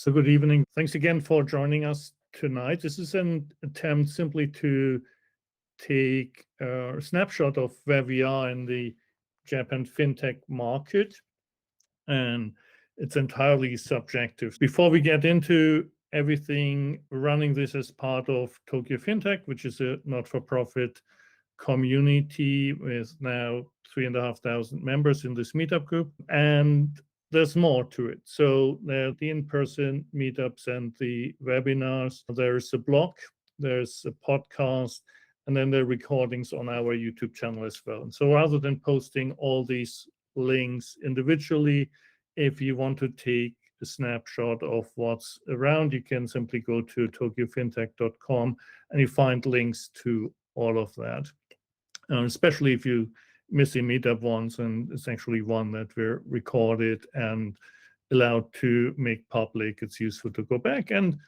So good evening. Thanks again for joining us tonight. This is an attempt simply to take a snapshot of where we are in the Japan FinTech market, and it's entirely subjective. Before we get into everything, running this as part of Tokyo FinTech, which is a not-for-profit community with now 3,500 members in this meetup group, and there's more to it. So there are the in-person meetups and the webinars. There's a blog, there's a podcast, and then there are recordings on our YouTube channel as well. And so rather than posting all these links individually, if you want to take a snapshot of what's around, you can simply go to tokyofintech.com and you find links to all of that. Especially if you miss the meetup ones, and it's actually one that we're recorded and allowed to make public. It's useful to go back. And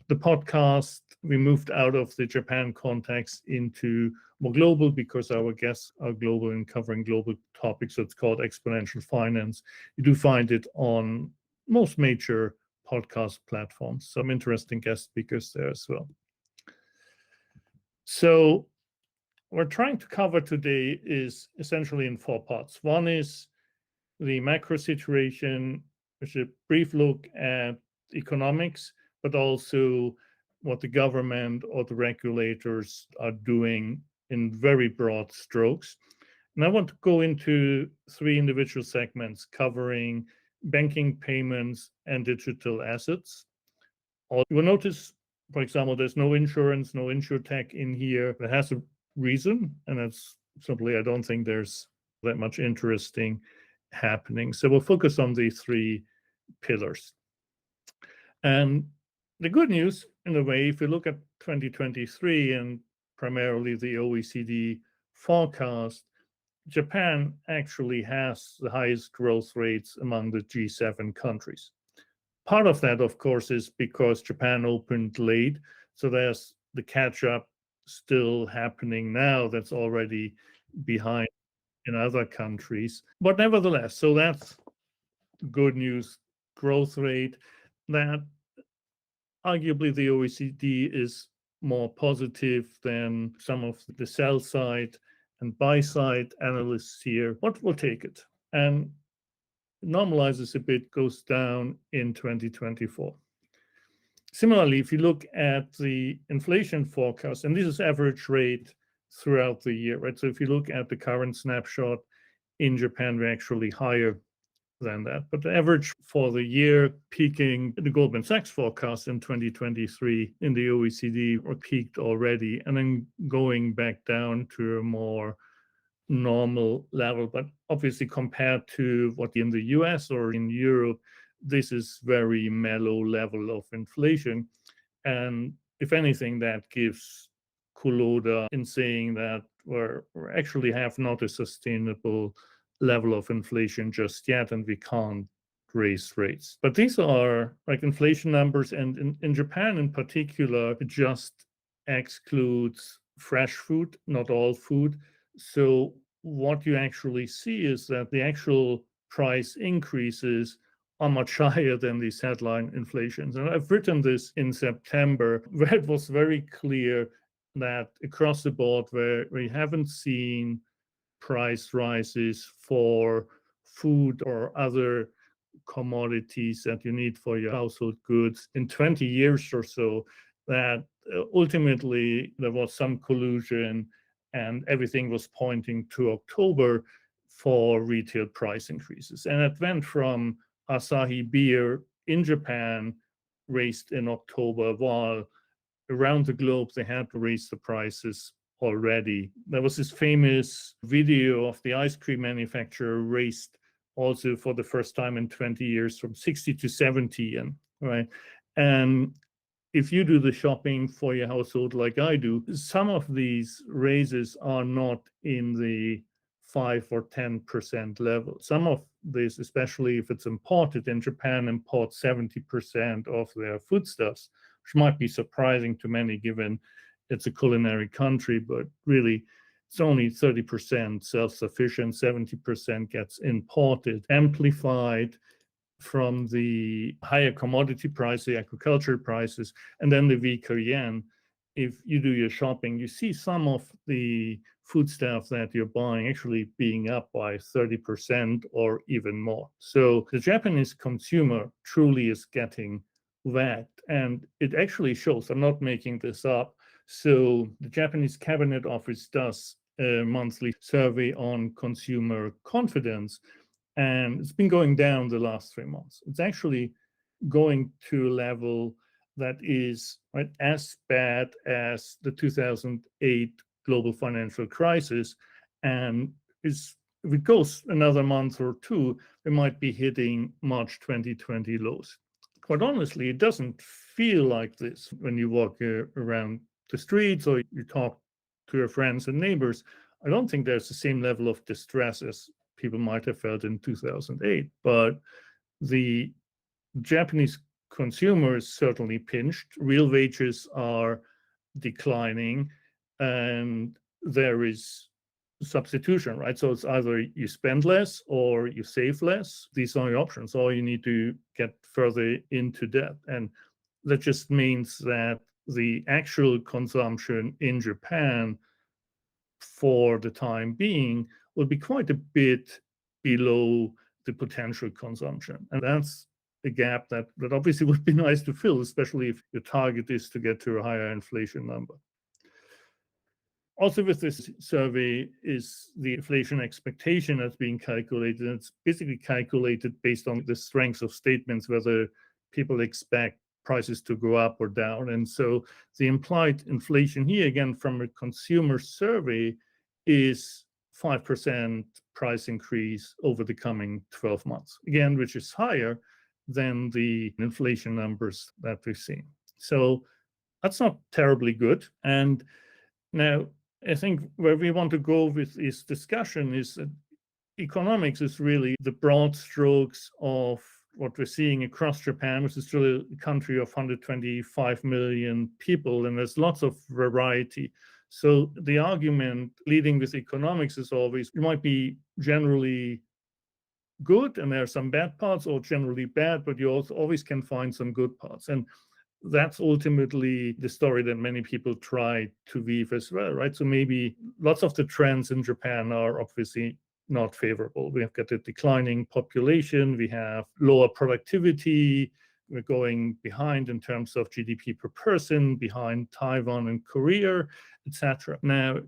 the podcast, we moved out of the Japan context into more global because our guests are global and covering global topics. So it's called Exponential Finance. You do find it on most major podcast platforms. Some interesting guest speakers there as well. So what we're trying to cover today is essentially in four parts. One is the macro situation, which is a brief look at economics, but also what the government or the regulators are doing in very broad strokes. And I want to go into three individual segments covering banking, payments, and digital assets. You will notice, for example, there's no insurance, no insurtech in here. That has a reason, and that's simply I don't think there's that much interesting happening. So we'll focus on these three pillars. And the good news, in a way, if you look at 2023 and primarily the OECD forecast, Japan actually has the highest growth rates among the G7 countries. Part of that, of course, is because Japan opened late, so there's the catch-up still happening now that's already behind in other countries. But nevertheless, so that's good news. Growth rate that arguably the OECD is more positive than some of the sell side and buy side analysts here. But we'll take it. And it normalizes a bit, goes down in 2024. Similarly, if you look at the inflation forecast, and this is average rate throughout the year, right? So if you look at the current snapshot in Japan, we're actually higher than that. But the average for the year peaking, the Goldman Sachs forecast in 2023 in the OECD were peaked already, and then going back down to a more normal level. But obviously compared to what in the US or in Europe, this is very mellow level of inflation. And if anything, that gives Kuroda in saying that we actually have not a sustainable level of inflation just yet, and we can't raise rates. But these are like inflation numbers, and in Japan in particular, it just excludes fresh food, not all food. So what you actually see is that the actual price increases are much higher than these headline inflations. And I've written this in September, where it was very clear that across the board, where we haven't seen price rises for food or other commodities that you need for your household goods in 20 years or so, that ultimately there was some collusion and everything was pointing to October for retail price increases. And it went from Asahi beer in Japan raised in October, while around the globe they had to raise the prices already. There was this famous video of the ice cream manufacturer raised also for the first time in 20 years from 60 to 70 yen, right? And if you do the shopping for your household like I do, some of these raises are not in the 5 or 10% level. Some of this, especially if it's imported, in Japan imports 70% of their foodstuffs, which might be surprising to many given it's a culinary country, but really it's only 30% self-sufficient, 70% gets imported, amplified from the higher commodity price, the agricultural prices, and then the weaker yen. If you do your shopping, you see some of the foodstuff that you're buying actually being up by 30% or even more. So the Japanese consumer truly is getting whacked, and it actually shows. I'm not making this up. So the Japanese Cabinet Office does a monthly survey on consumer confidence, and it's been going down the last 3 months. It's actually going to a level that is as bad as the 2008 global financial crisis, and if it goes another month or two, we might be hitting March 2020 lows. Quite honestly, it doesn't feel like this when you walk around the streets or you talk to your friends and neighbors. I don't think there's the same level of distress as people might have felt in 2008, but the Japanese consumers certainly pinched. Real wages are declining, and there is substitution, right? So it's either you spend less or you save less. These are your options, or you need to get further into debt. And that just means that the actual consumption in Japan for the time being will be quite a bit below the potential consumption. And that's a gap that obviously would be nice to fill, especially if your target is to get to a higher inflation number. Also with this survey is the inflation expectation that's being calculated. It's basically calculated based on the strength of statements, whether people expect prices to go up or down. And so the implied inflation here, again, from a consumer survey, is 5% price increase over the coming 12 months, again, which is higher than the inflation numbers that we've seen. So that's not terribly good. And now, I think where we want to go with this discussion is that economics is really the broad strokes of what we're seeing across Japan, which is still a country of 125 million people, and there's lots of variety. So the argument leading with economics is always, you might be generally good, and there are some bad parts, or generally bad, but you also always can find some good parts. And that's ultimately the story that many people try to weave as well, right? So maybe lots of the trends in Japan are obviously not favorable. We have got a declining population, we have lower productivity, we're going behind in terms of GDP per person, behind Taiwan and Korea, etc. Now,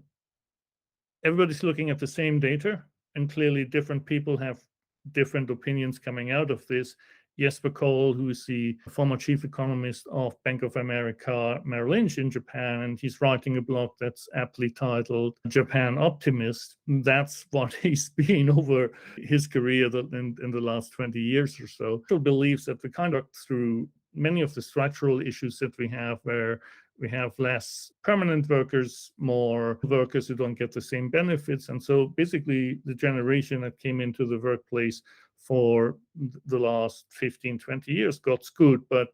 everybody's looking at the same data, and clearly different people have different opinions coming out of this. Jesper Kohl, who is the former chief economist of Bank of America Merrill Lynch in Japan, and he's writing a blog that's aptly titled Japan Optimist. That's what he's been over his career in the last 20 years or so. He believes that we kind of through many of the structural issues that we have, where we have less permanent workers, more workers who don't get the same benefits. And so basically the generation that came into the workplace for the last 15, 20 years got screwed. But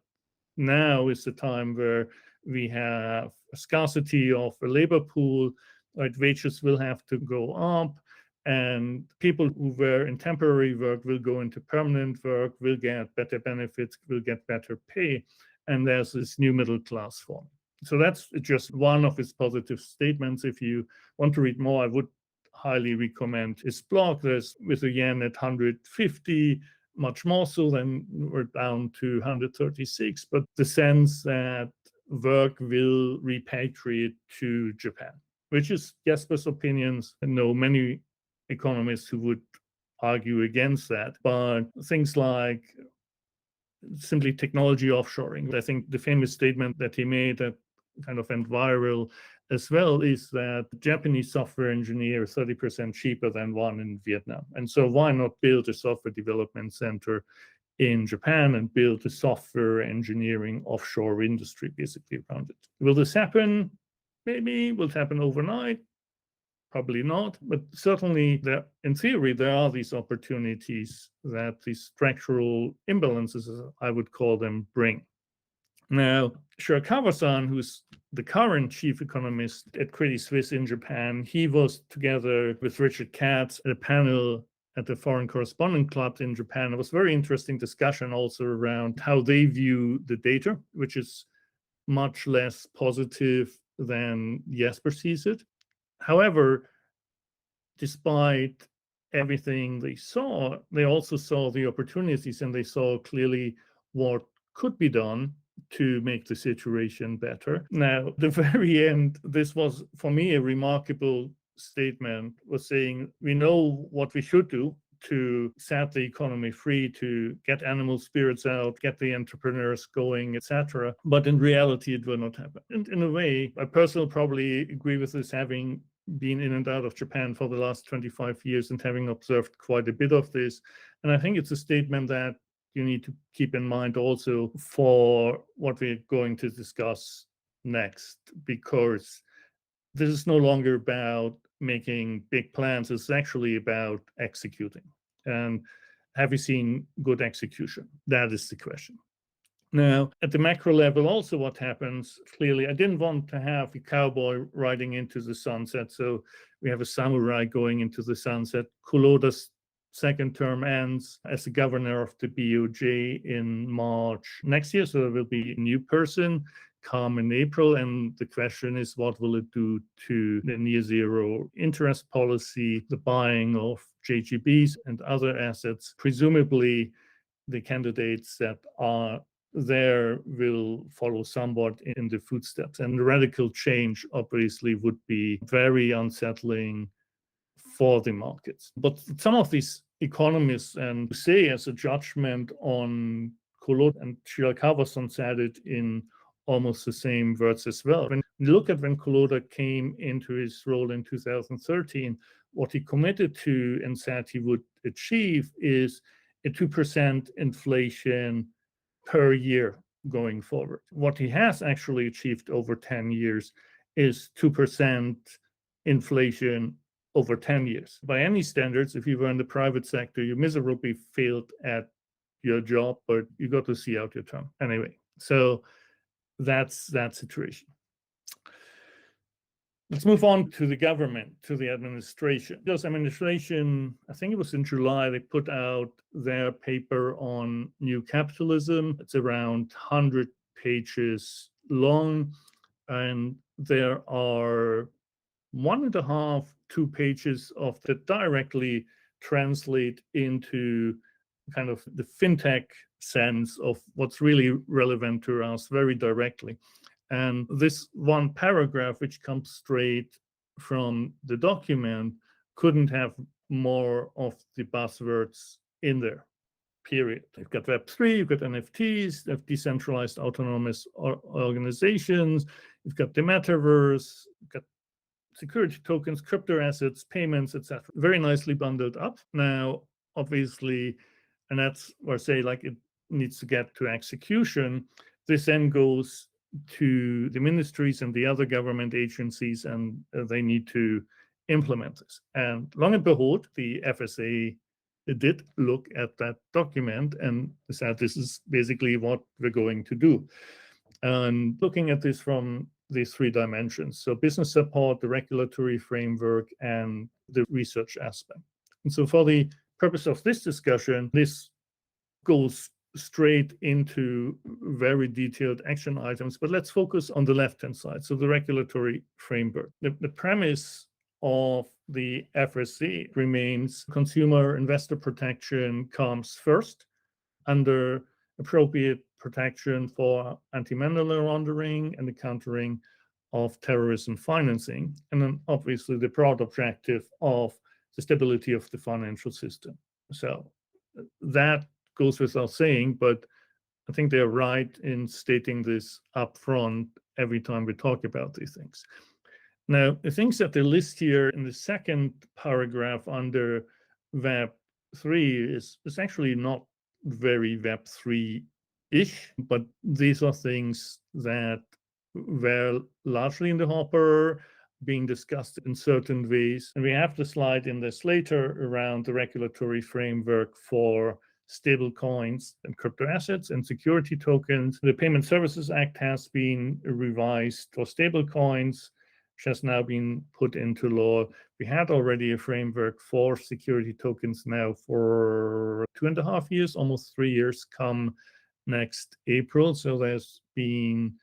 now is the time where we have a scarcity of a labor pool, right? Wages will have to go up, and people who were in temporary work will go into permanent work, will get better benefits, will get better pay, and there's this new middle class form. So that's just one of his positive statements. If you want to read more, I would highly recommend his blog. There's with the yen at 150, much more so than we're down to 136, but the sense that work will repatriate to Japan, which is Jesper's opinions. I know many economists who would argue against that, but things like simply technology offshoring. I think the famous statement that he made that kind of went viral as well is that Japanese software engineer is 30% cheaper than one in Vietnam. And so why not build a software development center in Japan and build a software engineering offshore industry basically around it? Will this happen? Maybe. Will it happen overnight? Probably not. But certainly, in theory, there are these opportunities that these structural imbalances, as I would call them, bring. Now, Shirakawa-san, who's the current chief economist at Credit Suisse in Japan, he was together with Richard Katz at a panel at the Foreign Correspondent Club in Japan. It was a very interesting discussion also around how they view the data, which is much less positive than Jesper sees it. However, despite everything they saw, they also saw the opportunities, and they saw clearly what could be done to make the situation better. Now, at the very end, this was, for me, a remarkable statement, was saying, we know what we should do to set the economy free, to get animal spirits out, get the entrepreneurs going, etc. But in reality, it will not happen. And in a way, I personally probably agree with this, having been in and out of Japan for the last 25 years and having observed quite a bit of this. And I think it's a statement that you need to keep in mind also for what we're going to discuss next, because this is no longer about making big plans. It's actually about executing. And have you seen good execution? That is the question. Now, at the macro level, also what happens, clearly, I didn't want to have a cowboy riding into the sunset. So we have a samurai going into the sunset. Kuroda's second term ends as the governor of the BOJ in March next year. So there will be a new person come in April. And the question is, what will it do to the near zero interest policy, the buying of JGBs and other assets? Presumably, the candidates that are there will follow somewhat in the footsteps. And the radical change, obviously, would be very unsettling for the markets. But some of these economists, and say as a judgment on Kuroda, and Gehrke said it in almost the same words as well. When you look at when Kuroda came into his role in 2013, what he committed to and said he would achieve is a 2% inflation per year going forward. What he has actually achieved over 10 years is 2% inflation over 10 years. By any standards, if you were in the private sector, you miserably failed at your job, but you got to see out your term. Anyway, so that's that situation. Let's move on to the government, to the administration. This administration, I think it was in July, they put out their paper on new capitalism. It's around 100 pages long, and there are 1.5, 2 pages of that directly translate into kind of the FinTech sense of what's really relevant to us very directly. And this one paragraph, which comes straight from the document, couldn't have more of the buzzwords in there, period. You've got Web3, you've got NFTs, you've decentralized autonomous organizations, you've got the metaverse, you've got security tokens, crypto assets, payments, etc. Very nicely bundled up. Now, obviously, and that's where I say, like, it needs to get to execution. This then goes to the ministries and the other government agencies, and they need to implement this. And long and behold, the FSA did look at that document and said, this is basically what we're going to do. And looking at this from these 3 dimensions, so business support, the regulatory framework, and the research aspect. And so for the purpose of this discussion, this goes straight into very detailed action items, but let's focus on the left-hand side, so the regulatory framework. The premise of the FSA remains consumer investor protection comes first, under appropriate protection for anti-money laundering and the countering of terrorism financing, and then obviously the broad objective of the stability of the financial system. So that goes without saying, but I think they're right in stating this up front every time we talk about these things. Now, the things that they list here in the second paragraph under Web3 is actually not very Web3-ish, but these are things that were largely in the hopper, being discussed in certain ways. And we have the slide in this later around the regulatory framework for stablecoins and crypto assets and security tokens. The Payment Services Act has been revised for stablecoins. which has now been put into law. We had already a framework for security tokens now for 2.5 years, almost 3 years come next April. So there's been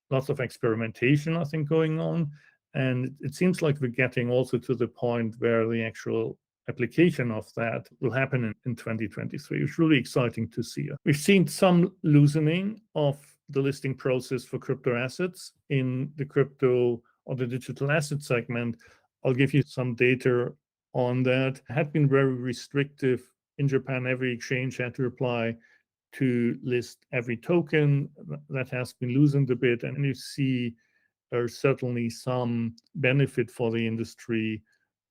lots of experimentation, I think, going on. And it seems like we're getting also to the point where the actual application of that will happen in 2023. It's really exciting to see. We've seen some loosening of the listing process for crypto assets in the crypto or the digital asset segment. I'll give you some data on that. It had been very restrictive in Japan. Every exchange had to apply to list every token. That has been loosened a bit, and you see there's certainly some benefit for the industry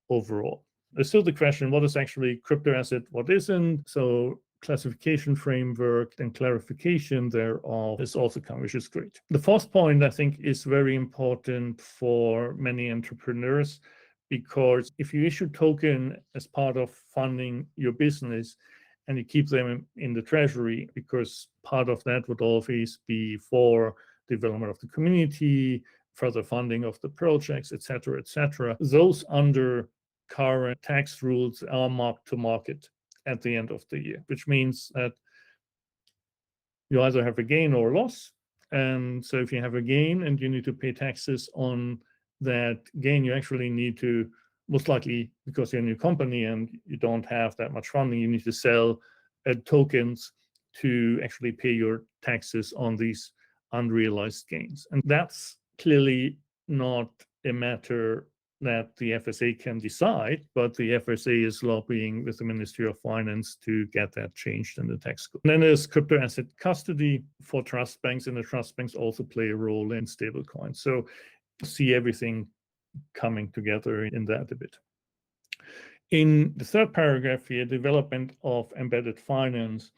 overall. There's still the question, what is actually crypto asset, what isn't? So classification framework and clarification thereof is also coming, which is great. The fourth point, I think, is very important for many entrepreneurs, because if you issue token as part of funding your business and you keep them in the treasury, because part of that would always be for development of the community, further funding of the projects, etc., etc. Those under current tax rules are marked to market at the end of the year, which means that you either have a gain or a loss. And so if you have a gain and you need to pay taxes on that gain, you actually need to, most likely because you're a new company and you don't have that much funding, you need to sell tokens to actually pay your taxes on these unrealized gains. And that's clearly not a matter that the FSA can decide, but the FSA is lobbying with the Ministry of Finance to get that changed in the tax code. And then there's crypto asset custody for trust banks, and the trust banks also play a role in stablecoins. So see everything coming together in that a bit. In the third paragraph here, development of embedded finance,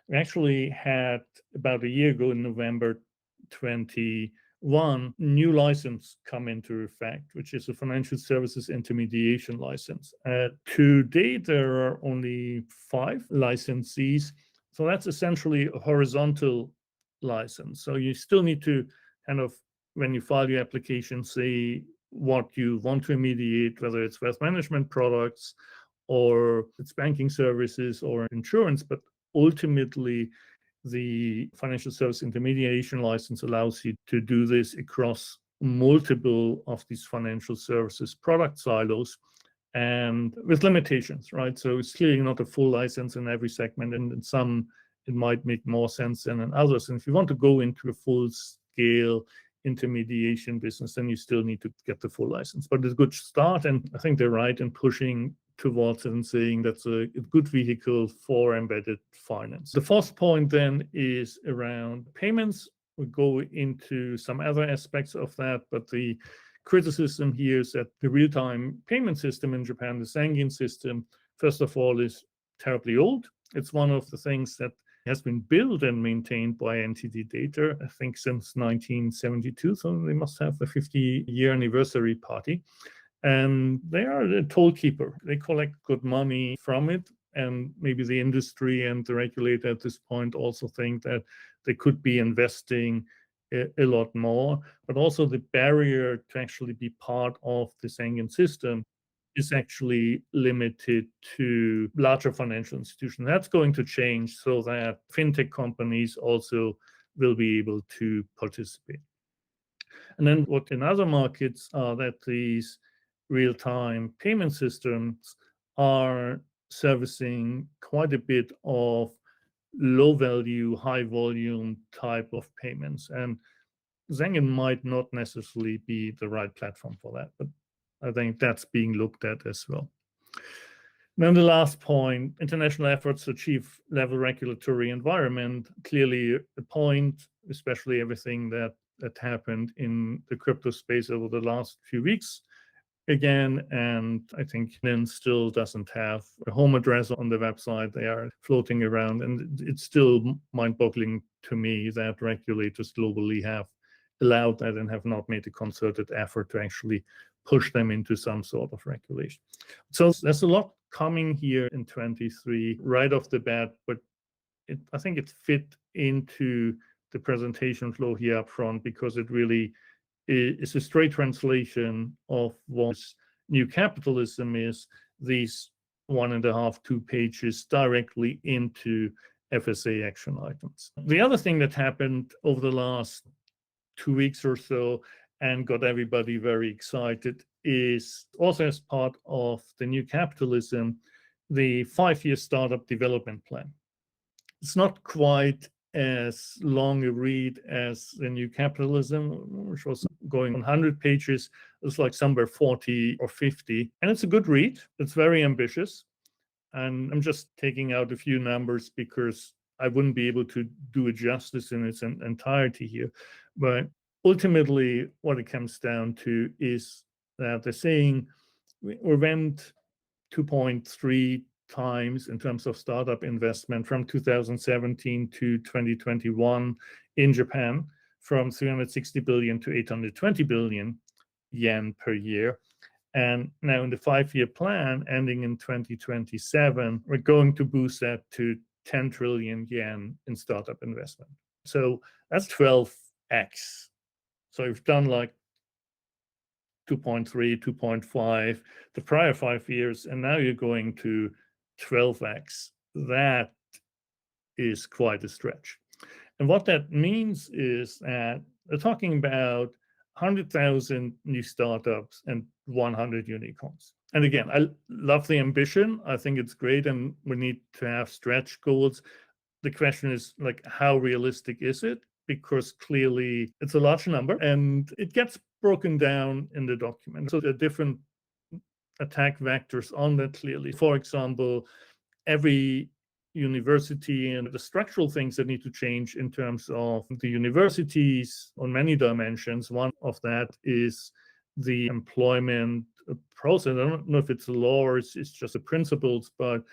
we actually had about a year ago in November 2021, new license come into effect, which is a financial services intermediation license. To date, there are only 5 licensees. So that's essentially a horizontal license. So you still need to kind of, when you file your application, say what you want to intermediate, whether it's wealth management products or it's banking services or insurance, but ultimately the financial service intermediation license allows you to do this across multiple of these financial services product silos and with limitations, right? So it's clearly not a full license in every segment, and in some it might make more sense than in others. And if you want to go into a full scale intermediation business, then you still need to get the full license. But it's a good start, and I think they're right in pushing towards it and saying that's a good vehicle for embedded finance. The fourth point then is around payments. We go into some other aspects of that, but the criticism here is that the real-time payment system in Japan, the Sangin system, first of all, is terribly old. It's one of the things that has been built and maintained by NTT Data, I think, since 1972. So they must have a 50-year anniversary party. And they are a toll keeper. They collect good money from it. And maybe the industry and the regulator at this point also think that they could be investing a lot more. But also the barrier to actually be part of the Sangin system is actually limited to larger financial institutions. That's going to change so that FinTech companies also will be able to participate. And then what in other markets are that these real-time payment systems are servicing quite a bit of low-value, high-volume type of payments. And Sangin might not necessarily be the right platform for that, but I think that's being looked at as well. Then the last point, international efforts to achieve level regulatory environment, clearly a point, especially everything that happened in the crypto space over the last few weeks. Again, and I think Lynn still doesn't have a home address on the website. They are floating around, and it's still mind-boggling to me that regulators globally have allowed that and have not made a concerted effort to actually push them into some sort of regulation. So there's a lot coming here in 23 right off the bat, but I think it fit into the presentation flow here up front because it really is a straight translation of what New Capitalism is, these 1.5, 2 pages directly into FSA action items. The other thing that happened over the last 2 weeks or so and got everybody very excited is also as part of the New Capitalism, the 5-year startup development plan. It's not quite as long a read as the New Capitalism, which was going 100 pages. It's like somewhere 40 or 50. And it's a good read. It's very ambitious. And I'm just taking out a few numbers because I wouldn't be able to do it justice in its entirety here. But ultimately, what it comes down to is that they're saying we went 2.3 times in terms of startup investment from 2017 to 2021 in Japan, from 360 billion to 820 billion yen per year. And now in the 5-year plan ending in 2027, we're going to boost that to 10 trillion yen in startup investment. So that's 12x. So you've done like 2.3, 2.5 the prior 5 years, and now you're going to 12x. That is quite a stretch. And what that means is that we're talking about 100,000 new startups and 100 unicorns. And again, I love the ambition. I think it's great, and we need to have stretch goals. The question is, like, how realistic is it? Because clearly it's a large number, and it gets broken down in the document. So there are different attack vectors on that clearly. For example, every university and the structural things that need to change in terms of the universities on many dimensions. One of that is the employment process. I don't know if it's a law or it's just the principles, but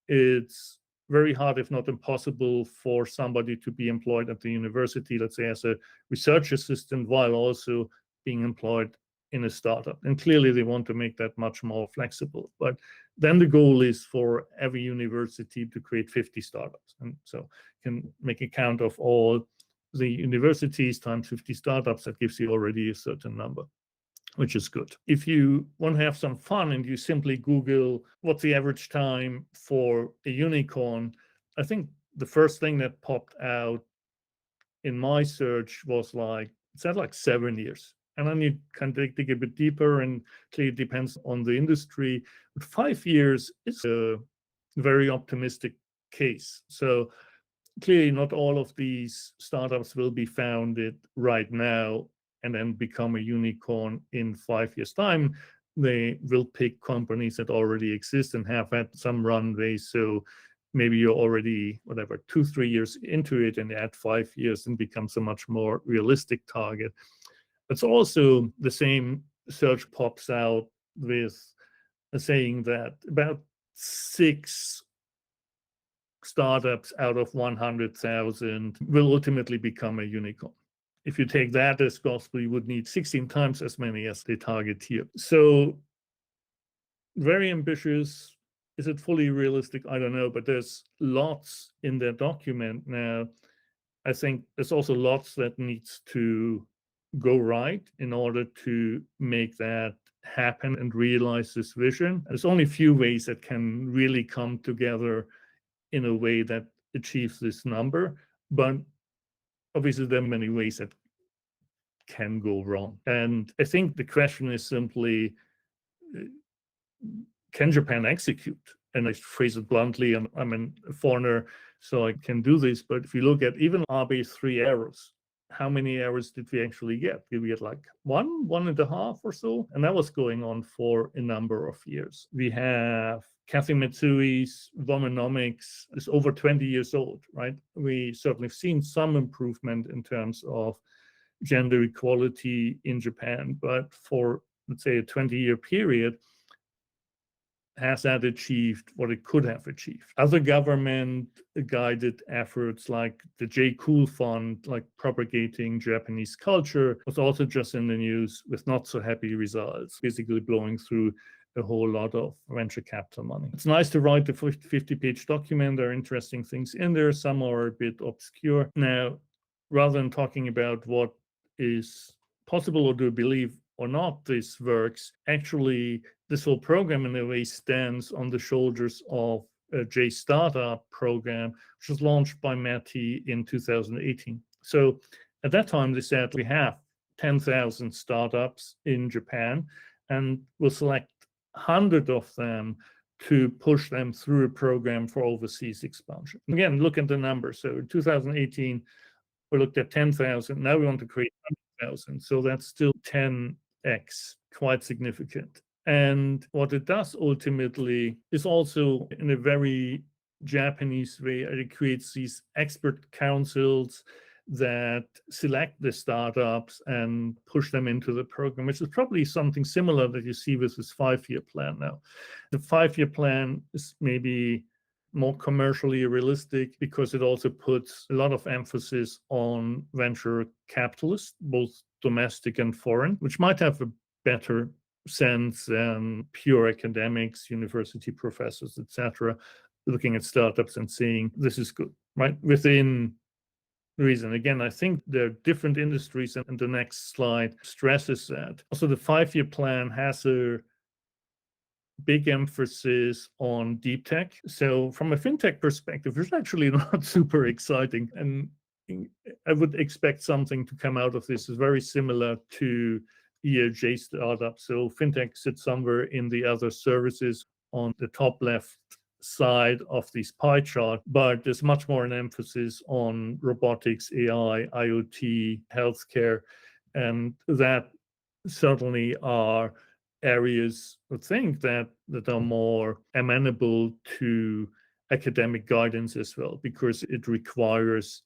it's very hard, if not impossible, for somebody to be employed at the university, let's say as a research assistant, while also being employed in a startup. And clearly they want to make that much more flexible. But then the goal is for every university to create 50 startups. And so you can make a count of all the universities times 50 startups. That gives you already a certain number, which is good. If you want to have some fun and you simply Google what's the average time for a unicorn, I think the first thing that popped out in my search was like, it said like 7 years. And then you can dig a bit deeper, and clearly it depends on the industry. But 5 years is a very optimistic case. So clearly not all of these startups will be founded right now and then become a unicorn in 5 years' time. They will pick companies that already exist and have had some runway. So maybe you're already, 2-3 years into it, and add 5 years and becomes a much more realistic target. It's also the same search pops out with saying that about 6 startups out of 100,000 will ultimately become a unicorn. If you take that as gospel, you would need 16 times as many as they target here. So very ambitious. Is it fully realistic? I don't know, but there's lots in their document. Now, I think there's also lots that needs to go right in order to make that happen and realize this vision. There's only a few ways that can really come together in a way that achieves this number, but obviously there are many ways that can go wrong. And I think the question is simply, can Japan execute? And I phrase it bluntly, I'm a foreigner, so I can do this, but if you look at even Abe's 3 arrows, how many errors did we actually get? Did we get like 1.5 or so? And that was going on for a number of years. We have Kathy Matsui's Womenomics is over 20 years old, right? We certainly have seen some improvement in terms of gender equality in Japan, but for, let's say, a 20-year period, has that achieved what it could have achieved? Other government-guided efforts like the J. Cool Fund, like propagating Japanese culture, was also just in the news with not so happy results, basically blowing through a whole lot of venture capital money. It's nice to write the 50-page document. There are interesting things in there. Some are a bit obscure. Now, rather than talking about what is possible or do believe or not this works, actually, this whole program in a way stands on the shoulders of a J Startup program, which was launched by Matty in 2018. So at that time, they said we have 10,000 startups in Japan, and we'll select 100 of them to push them through a program for overseas expansion. Again, look at the numbers. So in 2018, we looked at 10,000. Now we want to create 100,000. So that's still 10x, quite significant. And what it does ultimately is also in a very Japanese way, it creates these expert councils that select the startups and push them into the program, which is probably something similar that you see with this 5-year plan now. The 5-year plan is maybe more commercially realistic because it also puts a lot of emphasis on venture capitalists, both domestic and foreign, which might have a better sense than pure academics, university professors, etc., looking at startups and saying this is good, right? Within reason. Again, I think there are different industries, and the next slide stresses that. Also, the 5-year plan has a big emphasis on deep tech. So from a fintech perspective, it's actually not super exciting. And I would expect something to come out of this is very similar to EOJ startup. So fintech sits somewhere in the other services on the top left side of this pie chart, but there's much more an emphasis on robotics, AI, IoT, healthcare, and that certainly are areas I think that are more amenable to academic guidance as well, because it requires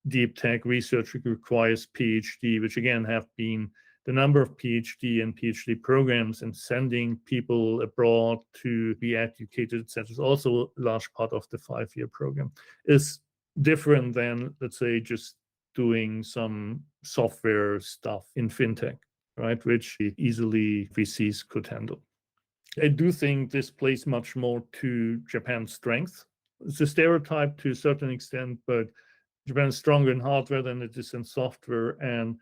deep tech research, it requires PhD, which again have been the number of PhD and PhD programs and sending people abroad to be educated, etc., is also a large part of the 5-year program. Is different than, let's say, just doing some software stuff in fintech, right, which easily VCs could handle. I do think this plays much more to Japan's strength. It's a stereotype to a certain extent, but Japan is stronger in hardware than it is in software, and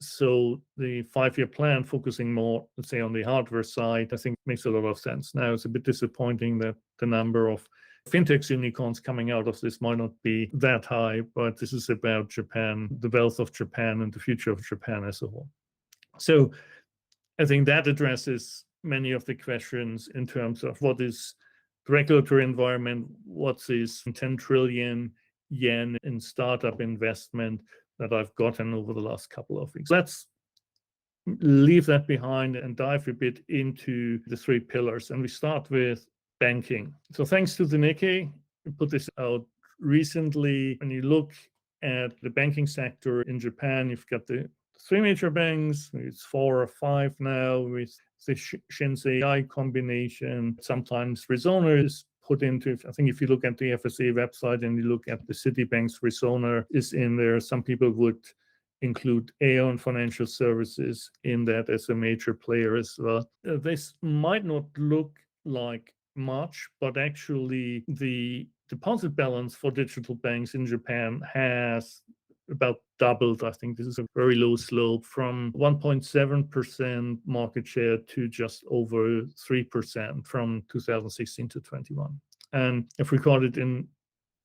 so the 5-year plan focusing more, let's say, on the hardware side, I think makes a lot of sense. Now, it's a bit disappointing that the number of fintech unicorns coming out of this might not be that high, but this is about Japan, the wealth of Japan, and the future of Japan as a whole. So I think that addresses many of the questions in terms of what is the regulatory environment, what's this 10 trillion yen in startup investment that I've gotten over the last couple of weeks. Let's leave that behind and dive a bit into the 3 pillars. And we start with banking. So thanks to the Nikkei, we put this out recently. When you look at the banking sector in Japan, you've got the 3 major banks. It's 4 or 5 now with the Shinsei combination. Sometimes Resona is put into, I think if you look at the FSA website and you look at the Citibank's Resona is in there, some people would include Aeon Financial Services in that as a major player as well. This might not look like much, but actually the deposit balance for digital banks in Japan has about doubled. I think this is a very low slope from 1.7% market share to just over 3% from 2016 to 21. And I've recorded in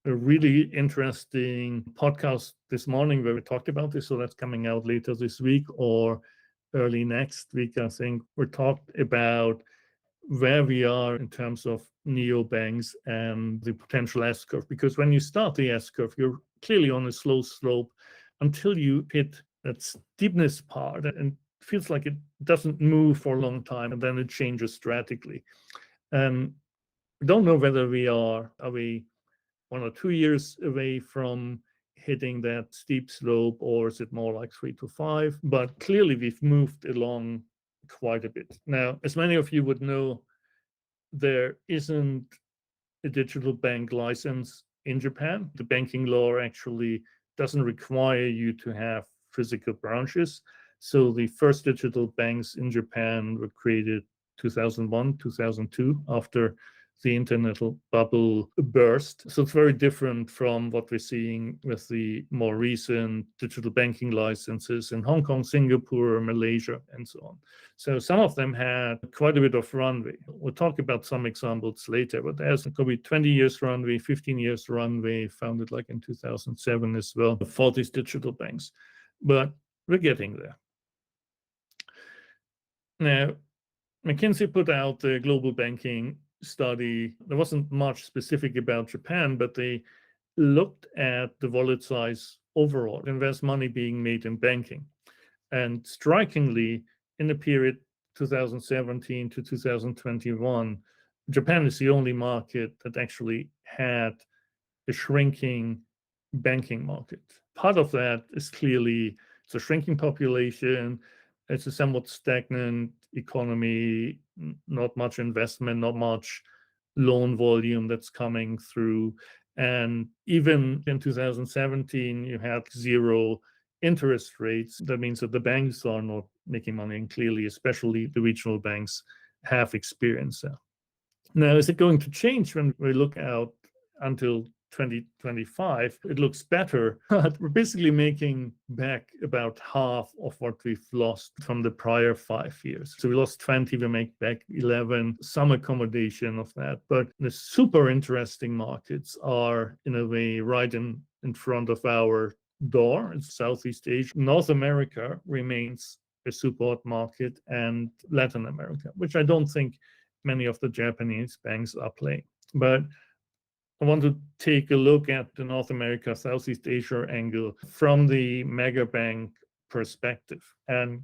a really interesting podcast this morning where we talked about this. So that's coming out later this week or early next week, I think. We talked about where we are in terms of neobanks and the potential S-curve. Because when you start the S-curve, you're clearly on a slow slope until you hit that steepness part, and it feels like it doesn't move for a long time, and then it changes drastically. We don't know whether we are we 1 or 2 years away from hitting that steep slope, or is it more like 3 to 5? But clearly we've moved along quite a bit. Now, as many of you would know, there isn't a digital bank license in Japan. The banking law actually doesn't require you to have physical branches. So the first digital banks in Japan were created 2001, 2002, after the internet bubble burst. So it's very different from what we're seeing with the more recent digital banking licenses in Hong Kong, Singapore, Malaysia, and so on. So some of them had quite a bit of runway. We'll talk about some examples later, but there's could be 20 years runway, 15 years runway, founded like in 2007 as well, for these digital banks. But we're getting there. Now, McKinsey put out the global banking study. There wasn't much specific about Japan, but they looked at the wallet size overall. There's money being made in banking. And strikingly, in the period 2017 to 2021, Japan is the only market that actually had a shrinking banking market. Part of that is clearly it's a shrinking population. It's a somewhat stagnant economy, not much investment, not much loan volume that's coming through. And even in 2017, you had zero interest rates. That means that the banks are not making money, and clearly, especially the regional banks, have experienced that. Now, is it going to change when we look out until 2025? It looks better, but we're basically making back about half of what we've lost from the prior 5 years. So we lost 20, we make back 11, some accommodation of that. But the super interesting markets are, in a way, right in front of our door. It's Southeast Asia. North America remains a super hot market, and Latin America, which I don't think many of the Japanese banks are playing. But I want to take a look at the North America, Southeast Asia angle from the mega bank perspective. And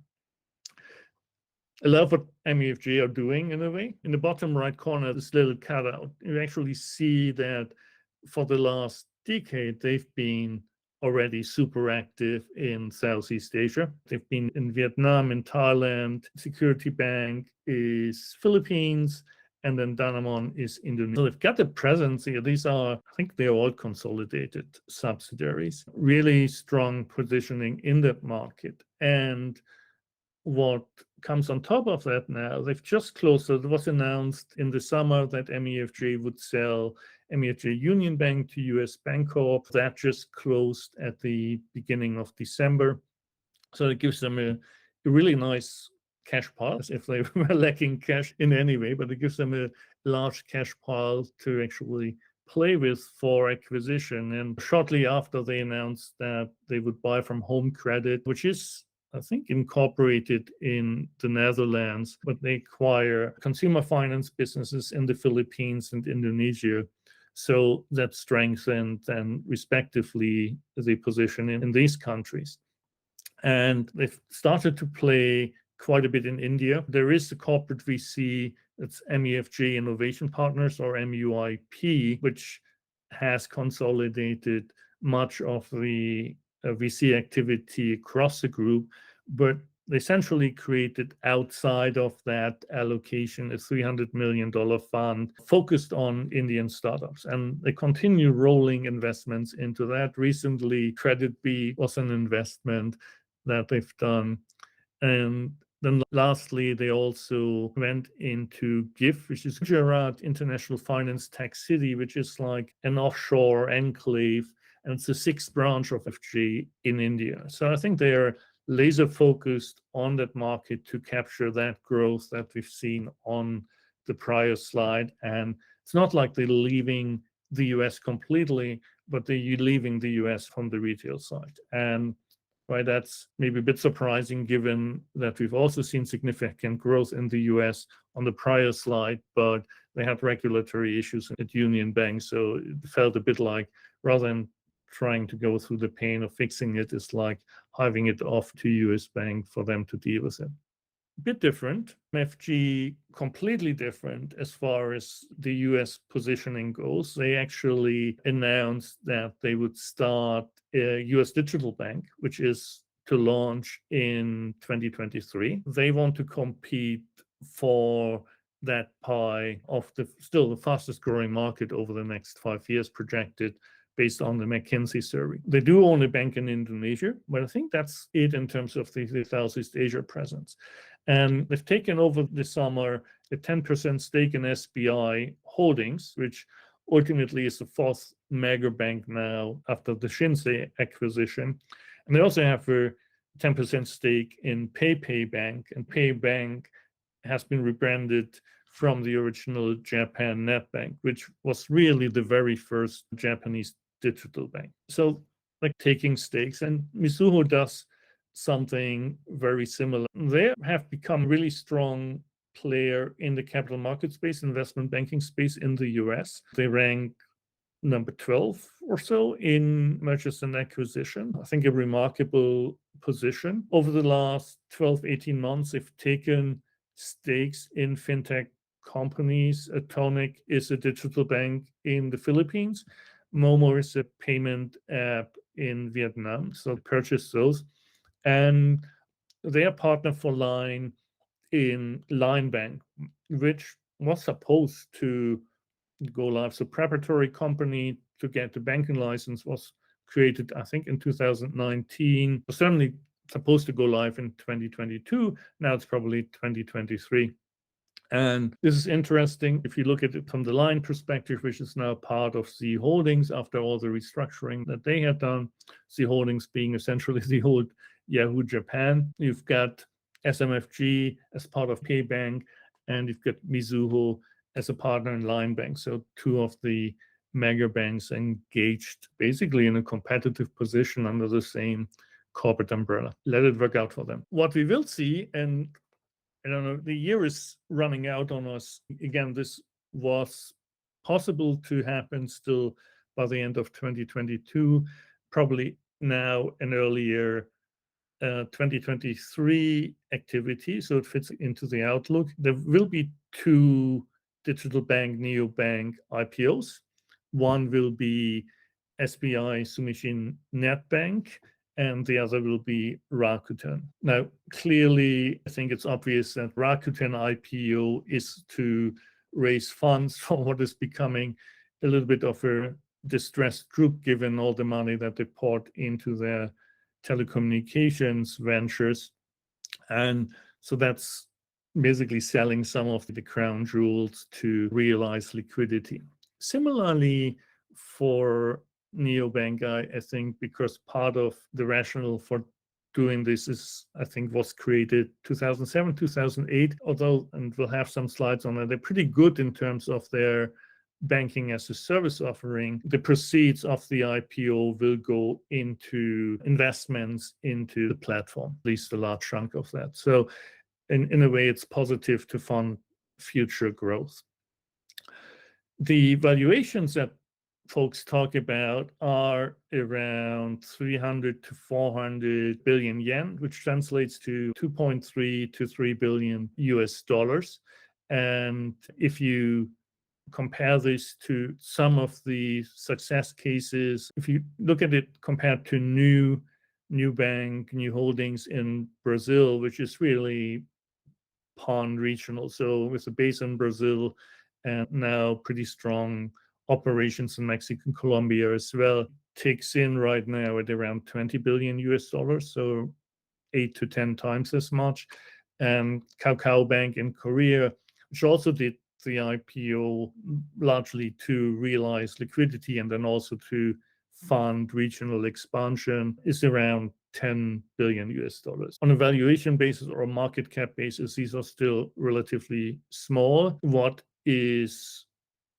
I love what MUFG are doing in a way. In the bottom right corner, this little cutout, you actually see that for the last decade, they've been already super active in Southeast Asia. They've been in Vietnam, in Thailand. Security Bank is Philippines. And then Danamon is Indonesia. So they've got a presence here. These are, I think they're all consolidated subsidiaries. Really strong positioning in that market. And what comes on top of that now, they've just closed, so it was announced in the summer that MUFG would sell MUFG Union Bank to US Bancorp. That just closed at the beginning of December. So it gives them a really nice cash pile, if they were lacking cash in any way, but it gives them a large cash pile to actually play with for acquisition. And shortly after, they announced that they would buy from Home Credit, which is, I think, incorporated in the Netherlands, but they acquire consumer finance businesses in the Philippines and Indonesia. So that strengthened then respectively the position in these countries. And they've started to play quite a bit in India. There is a corporate VC, it's MUFG Innovation Partners, or MUIP, which has consolidated much of the VC activity across the group, but they essentially created outside of that allocation a $300 million fund focused on Indian startups. And they continue rolling investments into that. Recently, Credit B was an investment that they've done. And then lastly, they also went into GIF, which is Gujarat International Finance Tax City, which is like an offshore enclave. And it's the 6th branch of FG in India. So I think they are laser focused on that market to capture that growth that we've seen on the prior slide. And it's not like they're leaving the US completely, but they're leaving the US from the retail side. And right, that's maybe a bit surprising given that we've also seen significant growth in the US on the prior slide, but they had regulatory issues at Union Bank. So it felt a bit like, rather than trying to go through the pain of fixing it, it's like hiving it off to US Bank for them to deal with it. A bit different. MFG completely different as far as the US positioning goes. They actually announced that they would start a US digital bank, which is to launch in 2023. They want to compete for that pie of the still the fastest growing market over the next 5 years projected based on the McKinsey survey. They do own a bank in Indonesia, but I think that's it in terms of the Southeast Asia presence. And they've taken over this summer a 10% stake in SBI Holdings, which ultimately is the fourth mega bank now after the Shinsei acquisition. And they also have a 10% stake in PayPay Bank, and PayPay Bank has been rebranded from the original Japan Net Bank, which was really the very first Japanese digital bank. So like taking stakes, and Mizuho does something very similar. They have become really strong player in the capital market space, investment banking space in the US. They rank number 12 or so in mergers and acquisition. I think a remarkable position. Over the last 12, 18 months, they've taken stakes in fintech companies. Atonic is a digital bank in the Philippines. Momo is a payment app in Vietnam. So purchase those. And they are partner for Line in Line Bank, which was supposed to go live. So preparatory company to get the banking license was created, I think, in 2019. Certainly supposed to go live in 2022. Now it's probably 2023. And this is interesting if you look at it from the Line perspective, which is now part of Z Holdings after all the restructuring that they had done. Z Holdings being essentially the old Yahoo Japan. You've got SMFG as part of PayBank, and you've got Mizuho as a partner in Line Bank. So two of the mega banks engaged basically in a competitive position under the same corporate umbrella. Let it work out for them. What we will see, and I don't know, the year is running out on us. Again, this was possible to happen still by the end of 2022, probably now an earlier 2023 activity. So it fits into the outlook. There will be two digital bank, Neobank IPOs. One will be SBI Sumishin Net Bank, and the other will be Rakuten. Now, clearly, I think it's obvious that Rakuten IPO is to raise funds for what is becoming a little bit of a distressed group, given all the money that they poured into their telecommunications ventures. And so that's basically selling some of the crown jewels to realize liquidity. Similarly, for Neobank, I think, because part of the rationale for doing this is, I think, was created 2007, 2008, although, and we'll have some slides on that, they're pretty good in terms of their banking as a service offering. The proceeds of the IPO will go into investments into the platform, at least a large chunk of that. So in a way, it's positive to fund future growth. The valuations that folks talk about are around 300 to 400 billion yen, which translates to 2.3 to 3 billion US dollars. And if you compare this to some of the success cases, if you look at it compared to new bank, new holdings in Brazil, which is really pan-regional, so with a base in Brazil and now pretty strong operations in Mexico and Colombia as well, takes in right now at around 20 billion US dollars, so 8 to 10 times as much. And Kakao Bank in Korea, which also did the IPO largely to realize liquidity and then also to fund regional expansion, is around 10 billion US dollars. On a valuation basis or a market cap basis, these are still relatively small. What is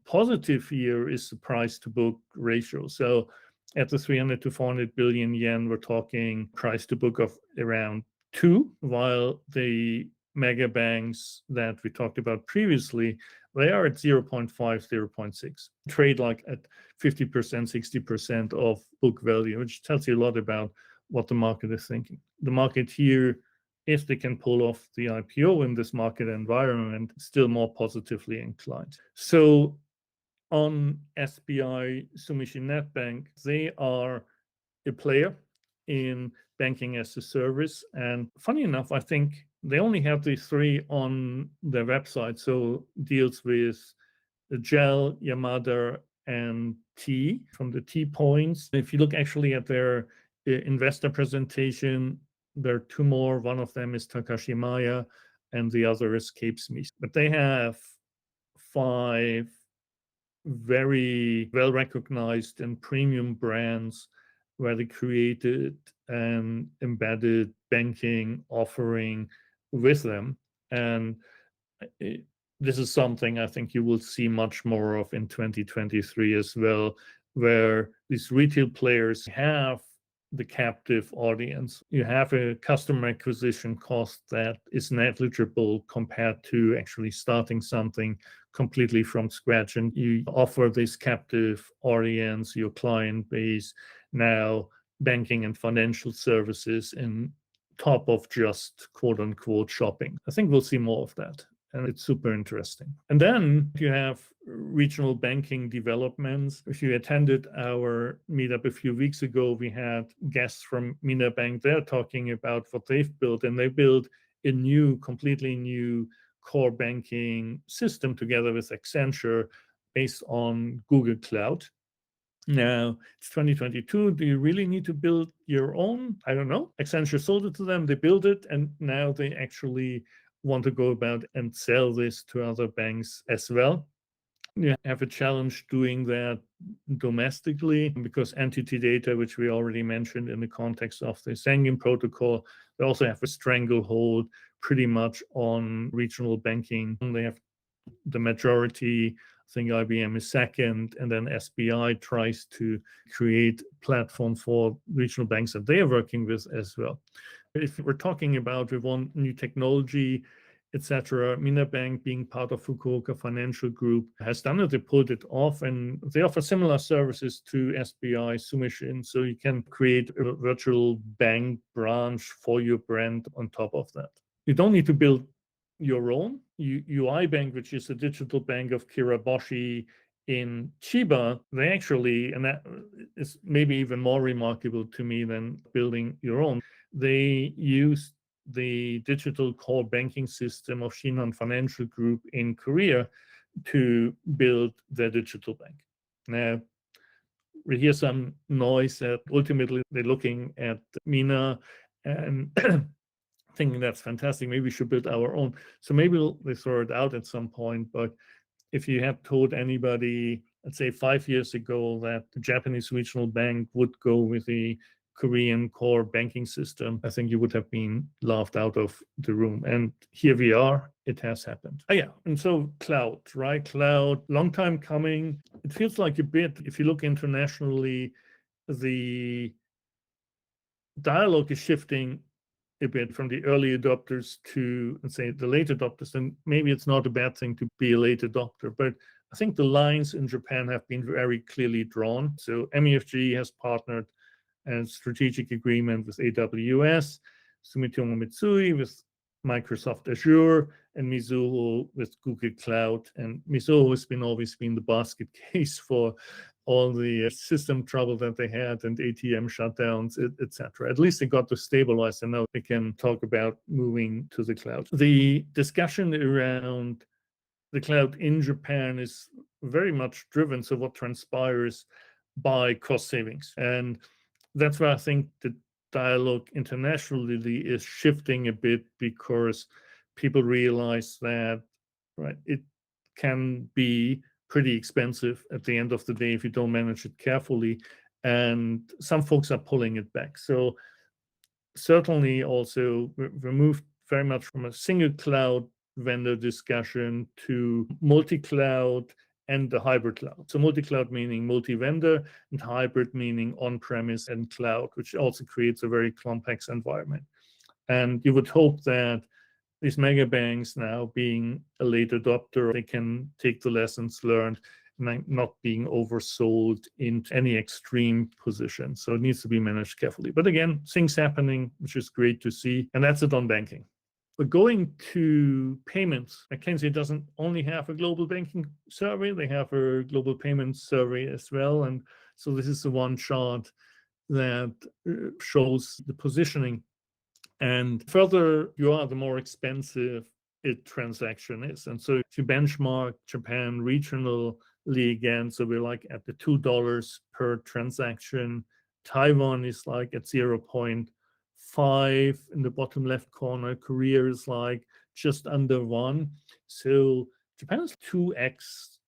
positive here is the price to book ratio. So at the 300 to 400 billion yen, we're talking price to book of around 2, while the mega banks that we talked about previously, they are at 0.5, 0.6. Trade like at 50%, 60% of book value, which tells you a lot about what the market is thinking. The market here, if they can pull off the IPO in this market environment, still more positively inclined. So on SBI Sumishin Net Bank, they are a player in banking as a service. And funny enough, I think they only have these 3 on their website. So deals with Gel, Yamada, and T from the T points. If you look actually at their investor presentation, there are 2 more. One of them is Takashimaya, and the other escapes me. But they have 5 very well-recognized and premium brands where they created an embedded banking offering with them. And this is something I think you will see much more of in 2023 as well, where these retail players have the captive audience. You have a customer acquisition cost that is negligible compared to actually starting something completely from scratch. And you offer this captive audience, your client base, now banking and financial services in top of just quote unquote shopping. I think we'll see more of that. And it's super interesting. And then you have regional banking developments. If you attended our meetup a few weeks ago, we had guests from Neobank. They're talking about what they've built, and they built a completely new core banking system together with Accenture based on Google Cloud. Now, it's 2022. Do you really need to build your own? I don't know. Accenture sold it to them. They built it, and now they actually want to go about and sell this to other banks as well. You have a challenge doing that domestically because entity data, which we already mentioned in the context of the Schengen protocol, they also have a stranglehold pretty much on regional banking. They have the majority. I think IBM is second, and then SBI tries to create a platform for regional banks that they are working with as well. If we're talking about we want new technology, etc., Neobank, being part of Fukuoka Financial Group, has done it. They pulled it off, and they offer similar services to SBI Sumishin. So you can create a virtual bank branch for your brand on top of that. You don't need to build your own. UI Bank, which is a digital bank of Kiraboshi in Chiba, they actually, and that is maybe even more remarkable to me than building your own, they used the digital core banking system of Shinhan Financial Group in Korea to build their digital bank. Now, we hear some noise that ultimately they're looking at MENA and thinking that's fantastic, maybe we should build our own. So maybe they throw it out at some point, but if you had told anybody, let's say 5 years ago, that the Japanese regional bank would go with the Korean core banking system, I think you would have been laughed out of the room. And here we are, it has happened. And so cloud, right? Cloud, long time coming. It feels like a bit, if you look internationally, the dialogue is shifting a bit from the early adopters to, let's say, the late adopters. And maybe it's not a bad thing to be a late adopter, but I think the lines in Japan have been very clearly drawn. So MUFG has partnered and strategic agreement with AWS, Sumitomo Mitsui with Microsoft Azure, and Mizuho with Google Cloud. And Mizuho has always been the basket case for all the system trouble that they had and ATM shutdowns, etc. At least they got to stabilize, and now they can talk about moving to the cloud. The discussion around the cloud in Japan is very much driven, so what transpires, by cost savings. And that's why I think the dialogue internationally is shifting a bit, because people realize that, right, it can be pretty expensive at the end of the day if you don't manage it carefully, and some folks are pulling it back. So certainly also we moved very much from a single cloud vendor discussion to multi-cloud and the hybrid cloud. So multi-cloud meaning multi-vendor, and hybrid meaning on-premise and cloud, which also creates a very complex environment. And you would hope that these mega banks, now being a late adopter, they can take the lessons learned and not being oversold in any extreme position. So it needs to be managed carefully. But again, things happening, which is great to see. And that's it on banking. But going to payments, McKinsey doesn't only have a global banking survey, they have a global payments survey as well. And so this is the one chart that shows the positioning. And further you are, the more expensive a transaction is. And so if you benchmark Japan regionally again, so we're like at the $2 per transaction. Taiwan is like at 0.5 in the bottom left corner. Korea is like just under 1. So Japan is 2x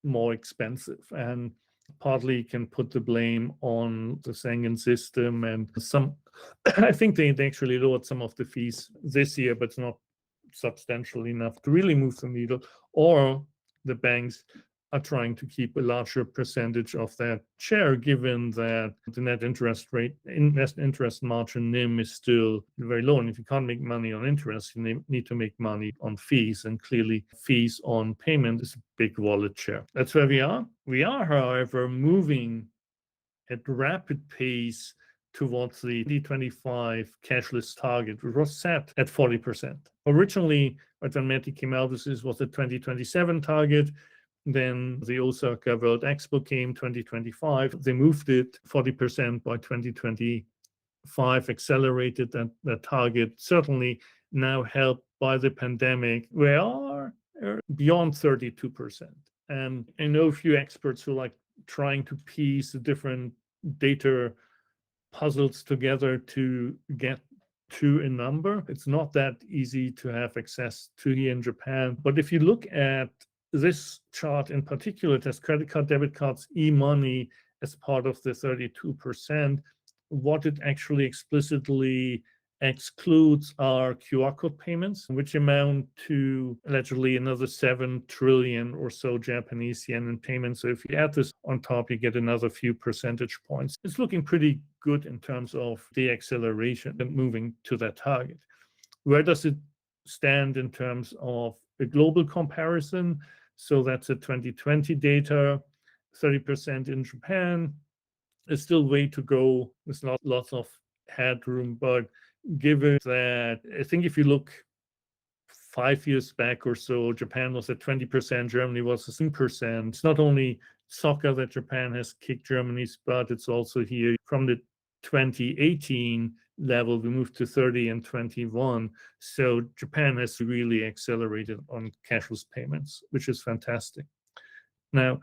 more expensive, and partly you can put the blame on the Schengen system and some. I think they actually lowered some of the fees this year, but it's not substantial enough to really move the needle, or the banks are trying to keep a larger percentage of that share, given that the net interest margin NIM is still very low. And if you can't make money on interest, you need to make money on fees. And clearly, fees on payment is a big wallet share. That's where we are. We are, however, moving at rapid pace towards the 2025 cashless target, which was set at 40%. Originally, when METI came out, this was a 2027 target. Then the Osaka World Expo came 2025. They moved it 40% by 2025, accelerated that target. Certainly now helped by the pandemic, we are beyond 32%. And I know a few experts who like trying to piece the different data puzzles together to get to a number. It's not that easy to have access to here in Japan. But if you look at this chart in particular, it has credit card, debit cards, e-money as part of the 32%. What it actually explicitly excludes are QR code payments, which amount to allegedly another 7 trillion or so Japanese yen in payments. So if you add this on top, you get another few percentage points. It's looking pretty good in terms of the acceleration and moving to that target. Where does it stand in terms of a global comparison? So that's a 2020 data, 30% in Japan. There's still way to go. There's not lots of headroom, but given that, I think if you look 5 years back or so, Japan was at 20%, Germany was at 10%. It's not only soccer that Japan has kicked Germany's butt, it's also here from the 2018 level, we moved to 30 and 21. So Japan has really accelerated on cashless payments, which is fantastic. Now,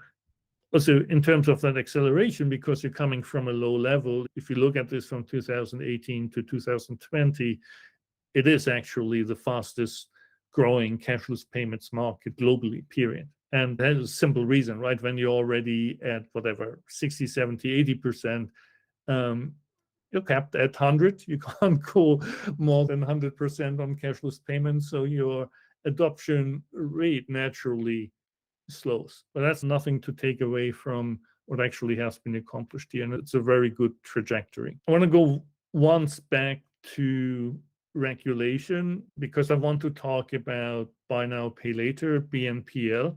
also in terms of that acceleration, because you're coming from a low level, if you look at this from 2018 to 2020, it is actually the fastest growing cashless payments market globally, period. And that is a simple reason, right? When you're already at whatever, 60, 70, 80%, you're capped at 100. You can't go more than 100% on cashless payments. So your adoption rate naturally slows. But that's nothing to take away from what actually has been accomplished here. And it's a very good trajectory. I want to go once back to regulation because I want to talk about buy now, pay later, BNPL.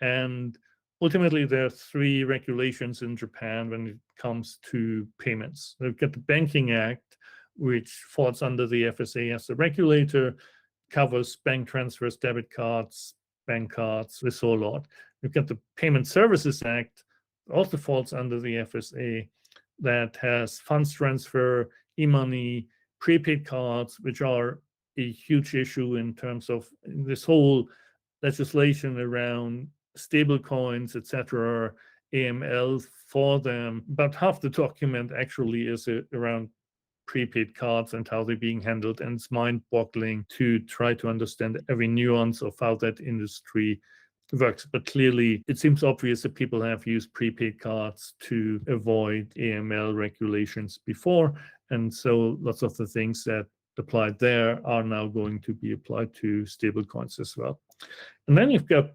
And ultimately, there are 3 regulations in Japan when it comes to payments. We've got the Banking Act, which falls under the FSA as the regulator, covers bank transfers, debit cards, bank cards, this whole lot. We've got the Payment Services Act, also falls under the FSA, that has funds transfer, e-money, prepaid cards, which are a huge issue in terms of this whole legislation around stablecoins, etc., AML for them. About half the document actually is around prepaid cards and how they're being handled, and it's mind-boggling to try to understand every nuance of how that industry works. But clearly, it seems obvious that people have used prepaid cards to avoid AML regulations before, and so lots of the things that applied there are now going to be applied to stablecoins as well. And then you've got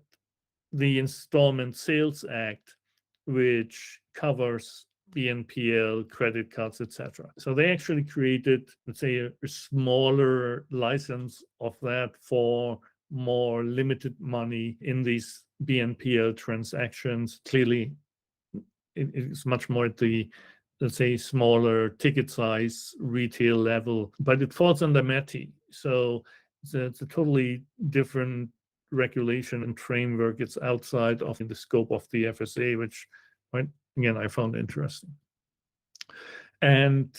the Installment Sales Act, which covers BNPL, credit cards, etc. So they actually created, let's say, a smaller license of that for more limited money in these BNPL transactions. Clearly, it's much more at the, let's say, smaller ticket size retail level, but it falls under METI. So it's a totally different regulation and framework. It's outside of the scope of the FSA, which, right, again, I found interesting. And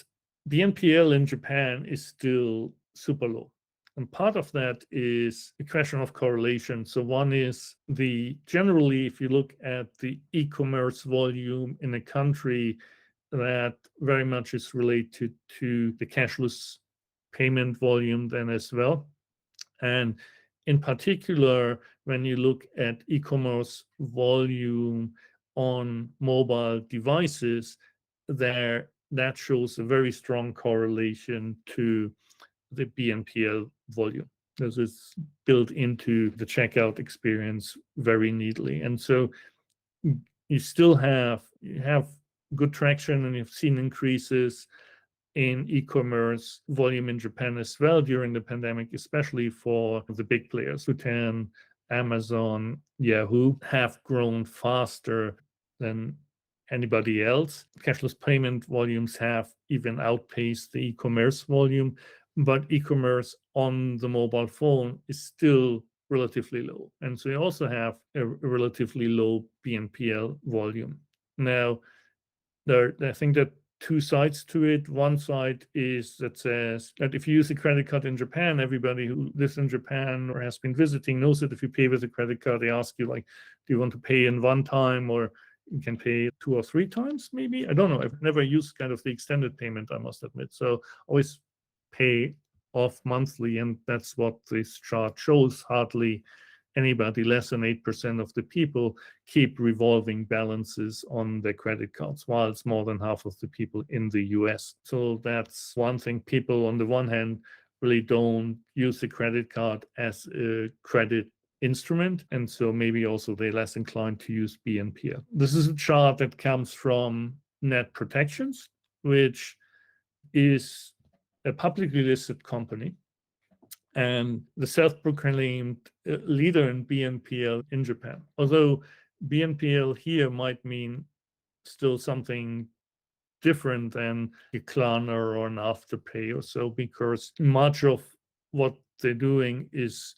the NPL in Japan is still super low. And part of that is a question of correlation. So one is generally, if you look at the e-commerce volume in a country, that very much is related to the cashless payment volume then as well. And in particular, when you look at e-commerce volume on mobile devices, that shows a very strong correlation to the BNPL volume. This is built into the checkout experience very neatly. And so you still have good traction, and you've seen increases in e-commerce volume in Japan as well during the pandemic, especially for the big players. Rakuten, Amazon, Yahoo have grown faster than anybody else. Cashless payment volumes have even outpaced the e-commerce volume, but e-commerce on the mobile phone is still relatively low. And so you also have a relatively low BNPL volume. Now, I think that two sides to it. One side is that says that if you use a credit card in Japan, everybody who lives in Japan or has been visiting knows that if you pay with a credit card, they ask you, like, do you want to pay in one time, or you can pay 2 or 3 times, maybe? I don't know. I've never used kind of the extended payment, I must admit. So always pay off monthly, and that's what this chart shows. Hardly anybody, less than 8% of the people, keep revolving balances on their credit cards, while it's more than half of the people in the US. So that's one thing. People, on the one hand, really don't use the credit card as a credit instrument, and so maybe also they're less inclined to use BNPL. This is a chart that comes from Net Protections, which is a publicly listed company and the self-proclaimed leader in BNPL in Japan. Although BNPL here might mean still something different than a Klarna or an Afterpay or so, because much of what they're doing is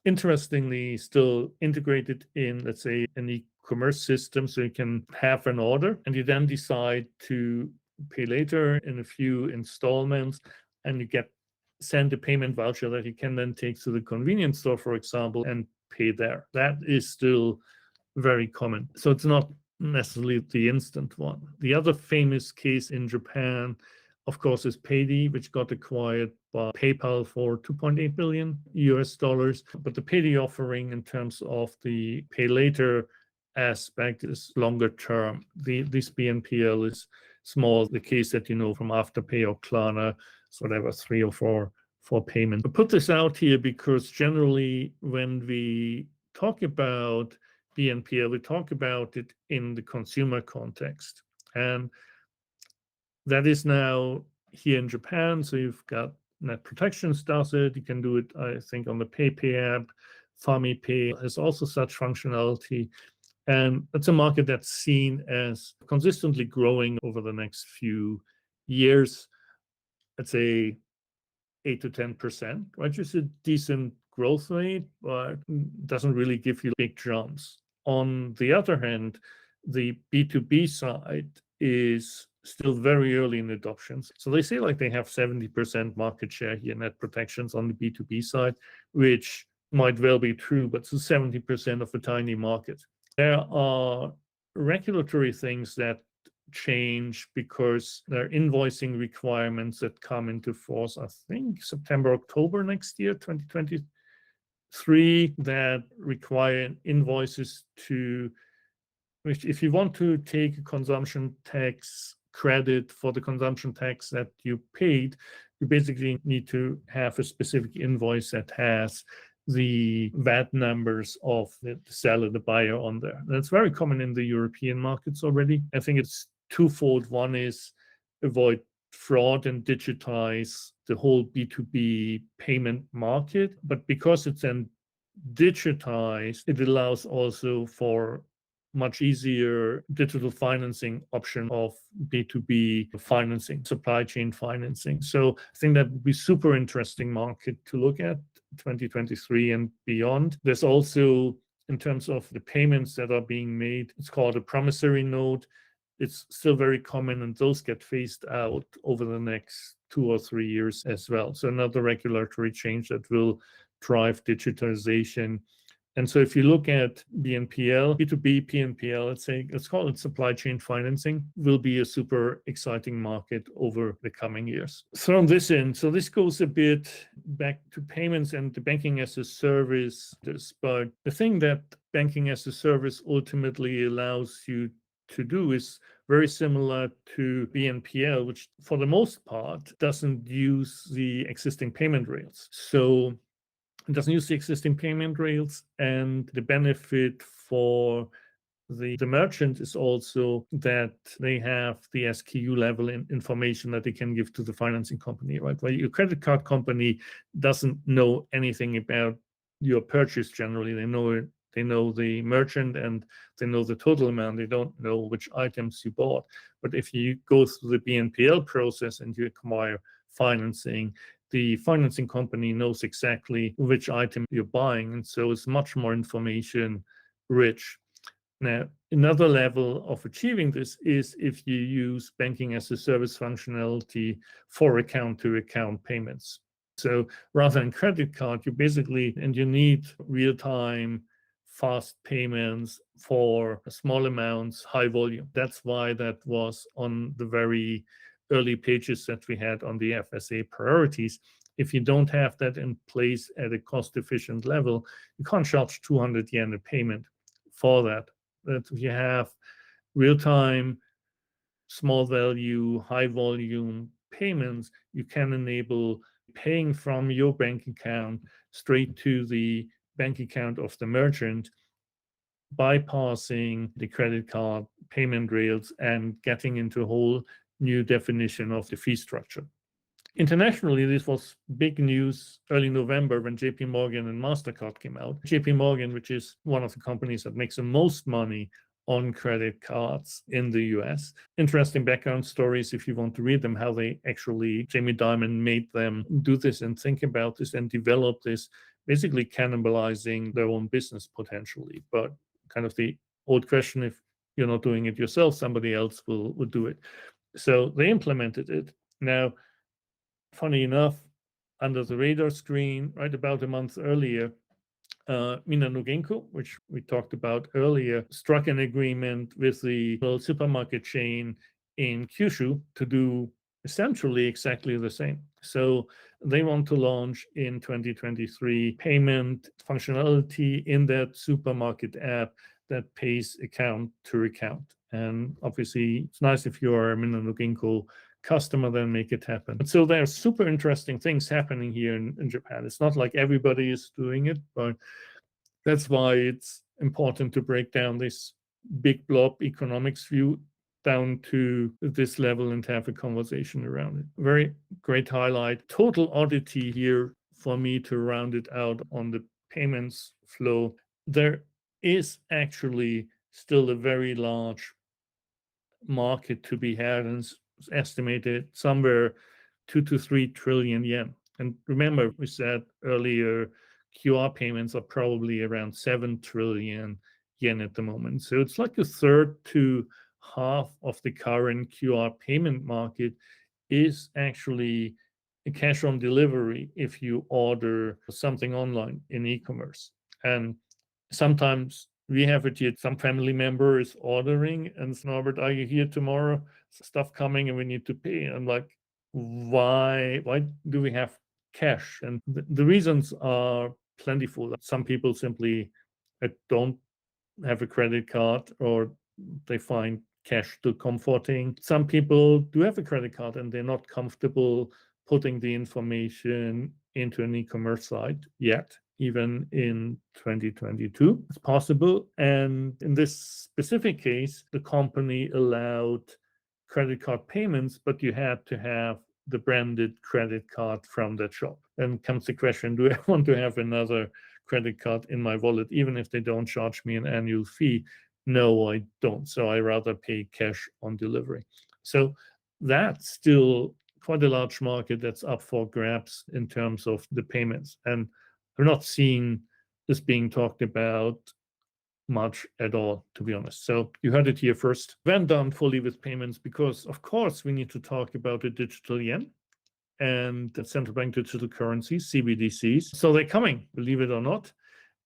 interestingly still integrated in, let's say, an e-commerce system. So you can have an order and you then decide to pay later in a few installments, and you send a payment voucher that you can then take to the convenience store, for example, and pay there. That is still very common. So it's not necessarily the instant one. The other famous case in Japan, of course, is Paydi, which got acquired by PayPal for $2.8 billion US. But the Paydi offering in terms of the pay later aspect is longer term. This BNPL is small. The case that you know from Afterpay or Klarna, whatever, 3 or 4 for payment. I put this out here because generally when we talk about BNPL, we talk about it in the consumer context. And that is now here in Japan. So you've got Net Protections does it. You can do it, I think, on the PayPay app. FamiPay has also such functionality. And it's a market that's seen as consistently growing over the next few years. I'd say 8 to 10%, which is a decent growth rate, but doesn't really give you big jumps. On the other hand, the B2B side is still very early in adoptions. So they say like they have 70% market share here, Net Protections on the B2B side, which might well be true, but it's 70% of a tiny market. There are regulatory things that change because there are invoicing requirements that come into force, I think, September, October next year, 2023, that require invoices to, which if you want to take a consumption tax credit for the consumption tax that you paid, you basically need to have a specific invoice that has the VAT numbers of the seller, the buyer on there. That's very common in the European markets already. I think it's twofold. One is avoid fraud and digitize the whole B2B payment market. But because it's then digitized, it allows also for much easier digital financing option of B2B financing, supply chain financing. So I think that would be super interesting market to look at 2023 and beyond. There's also, in terms of the payments that are being made, it's called a promissory note. It's still very common, and those get phased out over the next 2 or 3 years as well. So another regulatory change that will drive digitalization. And so if you look at BNPL, B2B BNPL, let's call it supply chain financing, will be a super exciting market over the coming years. Throw this in. So this goes a bit back to payments and the banking as a service, but the thing that banking as a service ultimately allows you to do is very similar to BNPL, which for the most part doesn't use the existing payment rails. So it doesn't use the existing payment rails, and the benefit for the merchant is also that they have the SKU level information that they can give to the financing company, right? Well, your credit card company doesn't know anything about your purchase generally. They know the merchant and they know the total amount. They don't know which items you bought. But if you go through the BNPL process and you acquire financing, the financing company knows exactly which item you're buying. And so it's much more information rich. Now, another level of achieving this is if you use banking as a service functionality for account-to-account payments. So rather than credit card, you need real-time, fast payments for small amounts, high volume. That's why that was on the very early pages that we had on the FSA priorities. If you don't have that in place at a cost-efficient level, you can't charge 200 yen a payment for that. That if you have real-time, small value, high volume payments, you can enable paying from your bank account straight to the bank account of the merchant, bypassing the credit card payment rails and getting into a whole new definition of the fee structure. Internationally, this was big news early November when JP Morgan and MasterCard came out. JP Morgan, which is one of the companies that makes the most money on credit cards in the US. Interesting background stories if you want to read them, how they actually, Jamie Dimon made them do this and think about this and develop this, basically cannibalizing their own business potentially. But kind of the old question, if you're not doing it yourself, somebody else will do it. So they implemented it. Now, funny enough, under the radar screen, right about a month earlier, Minano Genko, which we talked about earlier, struck an agreement with the supermarket chain in Kyushu to do essentially exactly the same. So they want to launch in 2023 payment functionality in that supermarket app that pays account to account. And obviously, it's nice if you are a Minano Genko customer, then make it happen. So there are super interesting things happening here in Japan. It's not like everybody is doing it, but that's why it's important to break down this big blob economics view down to this level and have a conversation around it. Very great highlight. Total oddity here for me to round it out on the payments flow. There is actually still a very large market to be had, and it's estimated somewhere 2 to 3 trillion yen. And remember, we said earlier, QR payments are probably around 7 trillion yen at the moment. So it's like a third to half of the current QR payment market is actually a cash on delivery if you order something online in e-commerce. And sometimes we have it here, some family member is ordering and Norbert, are you here tomorrow? Stuff coming and we need to pay. I'm like, why do we have cash? And the reasons are plentiful. Some people simply don't have a credit card or they find cash too comforting. Some people do have a credit card and they're not comfortable putting the information into an e-commerce site yet. Even in 2022, it's possible. And in this specific case, the company allowed credit card payments, but you had to have the branded credit card from that shop. Then comes the question, do I want to have another credit card in my wallet, even if they don't charge me an annual fee? No, I don't. So I rather pay cash on delivery. So that's still quite a large market that's up for grabs in terms of the payments. And we're not seeing this being talked about much at all, to be honest. So you heard it here first. When done fully with payments, because of course we need to talk about the digital yen and the central bank digital currencies, CBDCs. So they're coming, believe it or not.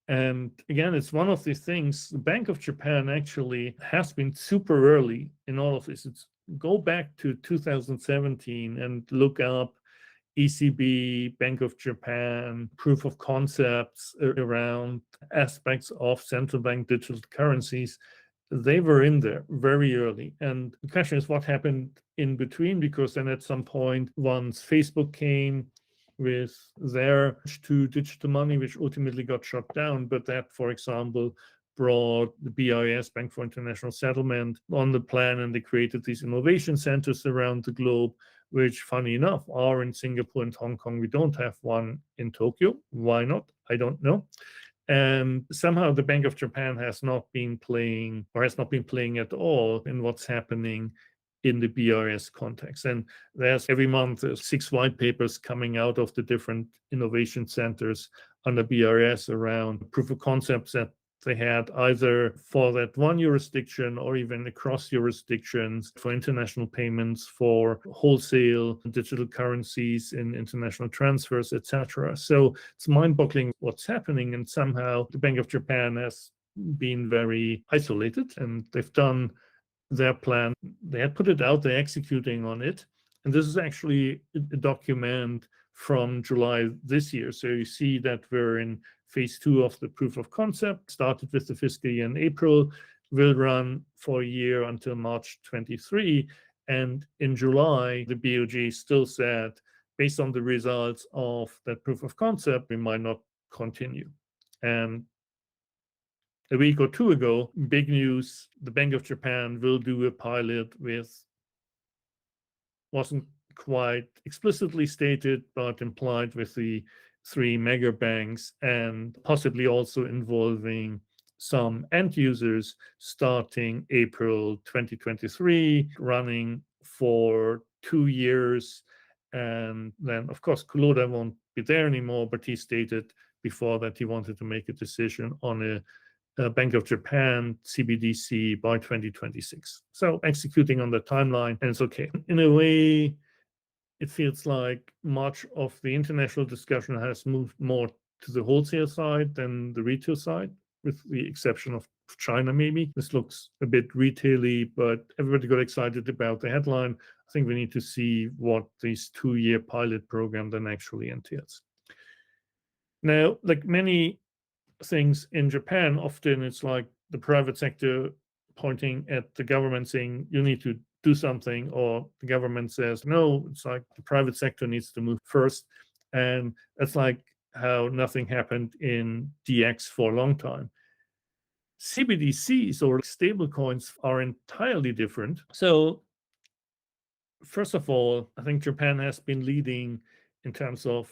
And again, it's one of these things. The Bank of Japan actually has been super early in all of this. Go back to 2017 and look up ECB, Bank of Japan, proof of concepts around aspects of central bank digital currencies, they were in there very early. And the question is what happened in between, because then at some point, once Facebook came with their to digital money, which ultimately got shut down, but that, for example, brought the BIS, Bank for International Settlement, on the plan, and they created these innovation centers around the globe, which, funny enough, are in Singapore and Hong Kong. We don't have one in Tokyo. Why not? I don't know. And somehow the Bank of Japan has not been playing at all in what's happening in the BRS context. And there's every month 6 white papers coming out of the different innovation centers under BRS around proof of concepts that they had either for that one jurisdiction or even across jurisdictions for international payments, for wholesale digital currencies in international transfers, etc. So it's mind-boggling what's happening, and somehow the Bank of Japan has been very isolated, and they've done their plan. They had put it out, they're executing on it. And this is actually a document from July this year. So you see that we're in phase 2 of the proof of concept, started with the fiscal year in April, will run for a year until March 23. And in July, the BOJ still said, based on the results of that proof of concept, we might not continue. And a week or two ago, big news, the Bank of Japan will do a pilot with, wasn't quite explicitly stated, but implied, with the 3 mega banks, and possibly also involving some end users, starting April 2023, running for 2 years. And then, of course, Kuroda won't be there anymore, but he stated before that he wanted to make a decision on a Bank of Japan CBDC by 2026. So executing on the timeline, and it's okay. In a way, it feels like much of the international discussion has moved more to the wholesale side than the retail side, with the exception of China, maybe. This looks a bit retail-y, but everybody got excited about the headline. I think we need to see what this 2-year pilot program then actually entails. Now, like many things in Japan, often it's like the private sector pointing at the government saying, you need to do something, or the government says, no, it's like the private sector needs to move first. And that's like how nothing happened in DX for a long time. CBDCs, or stablecoins, are entirely different. So first of all, I think Japan has been leading in terms of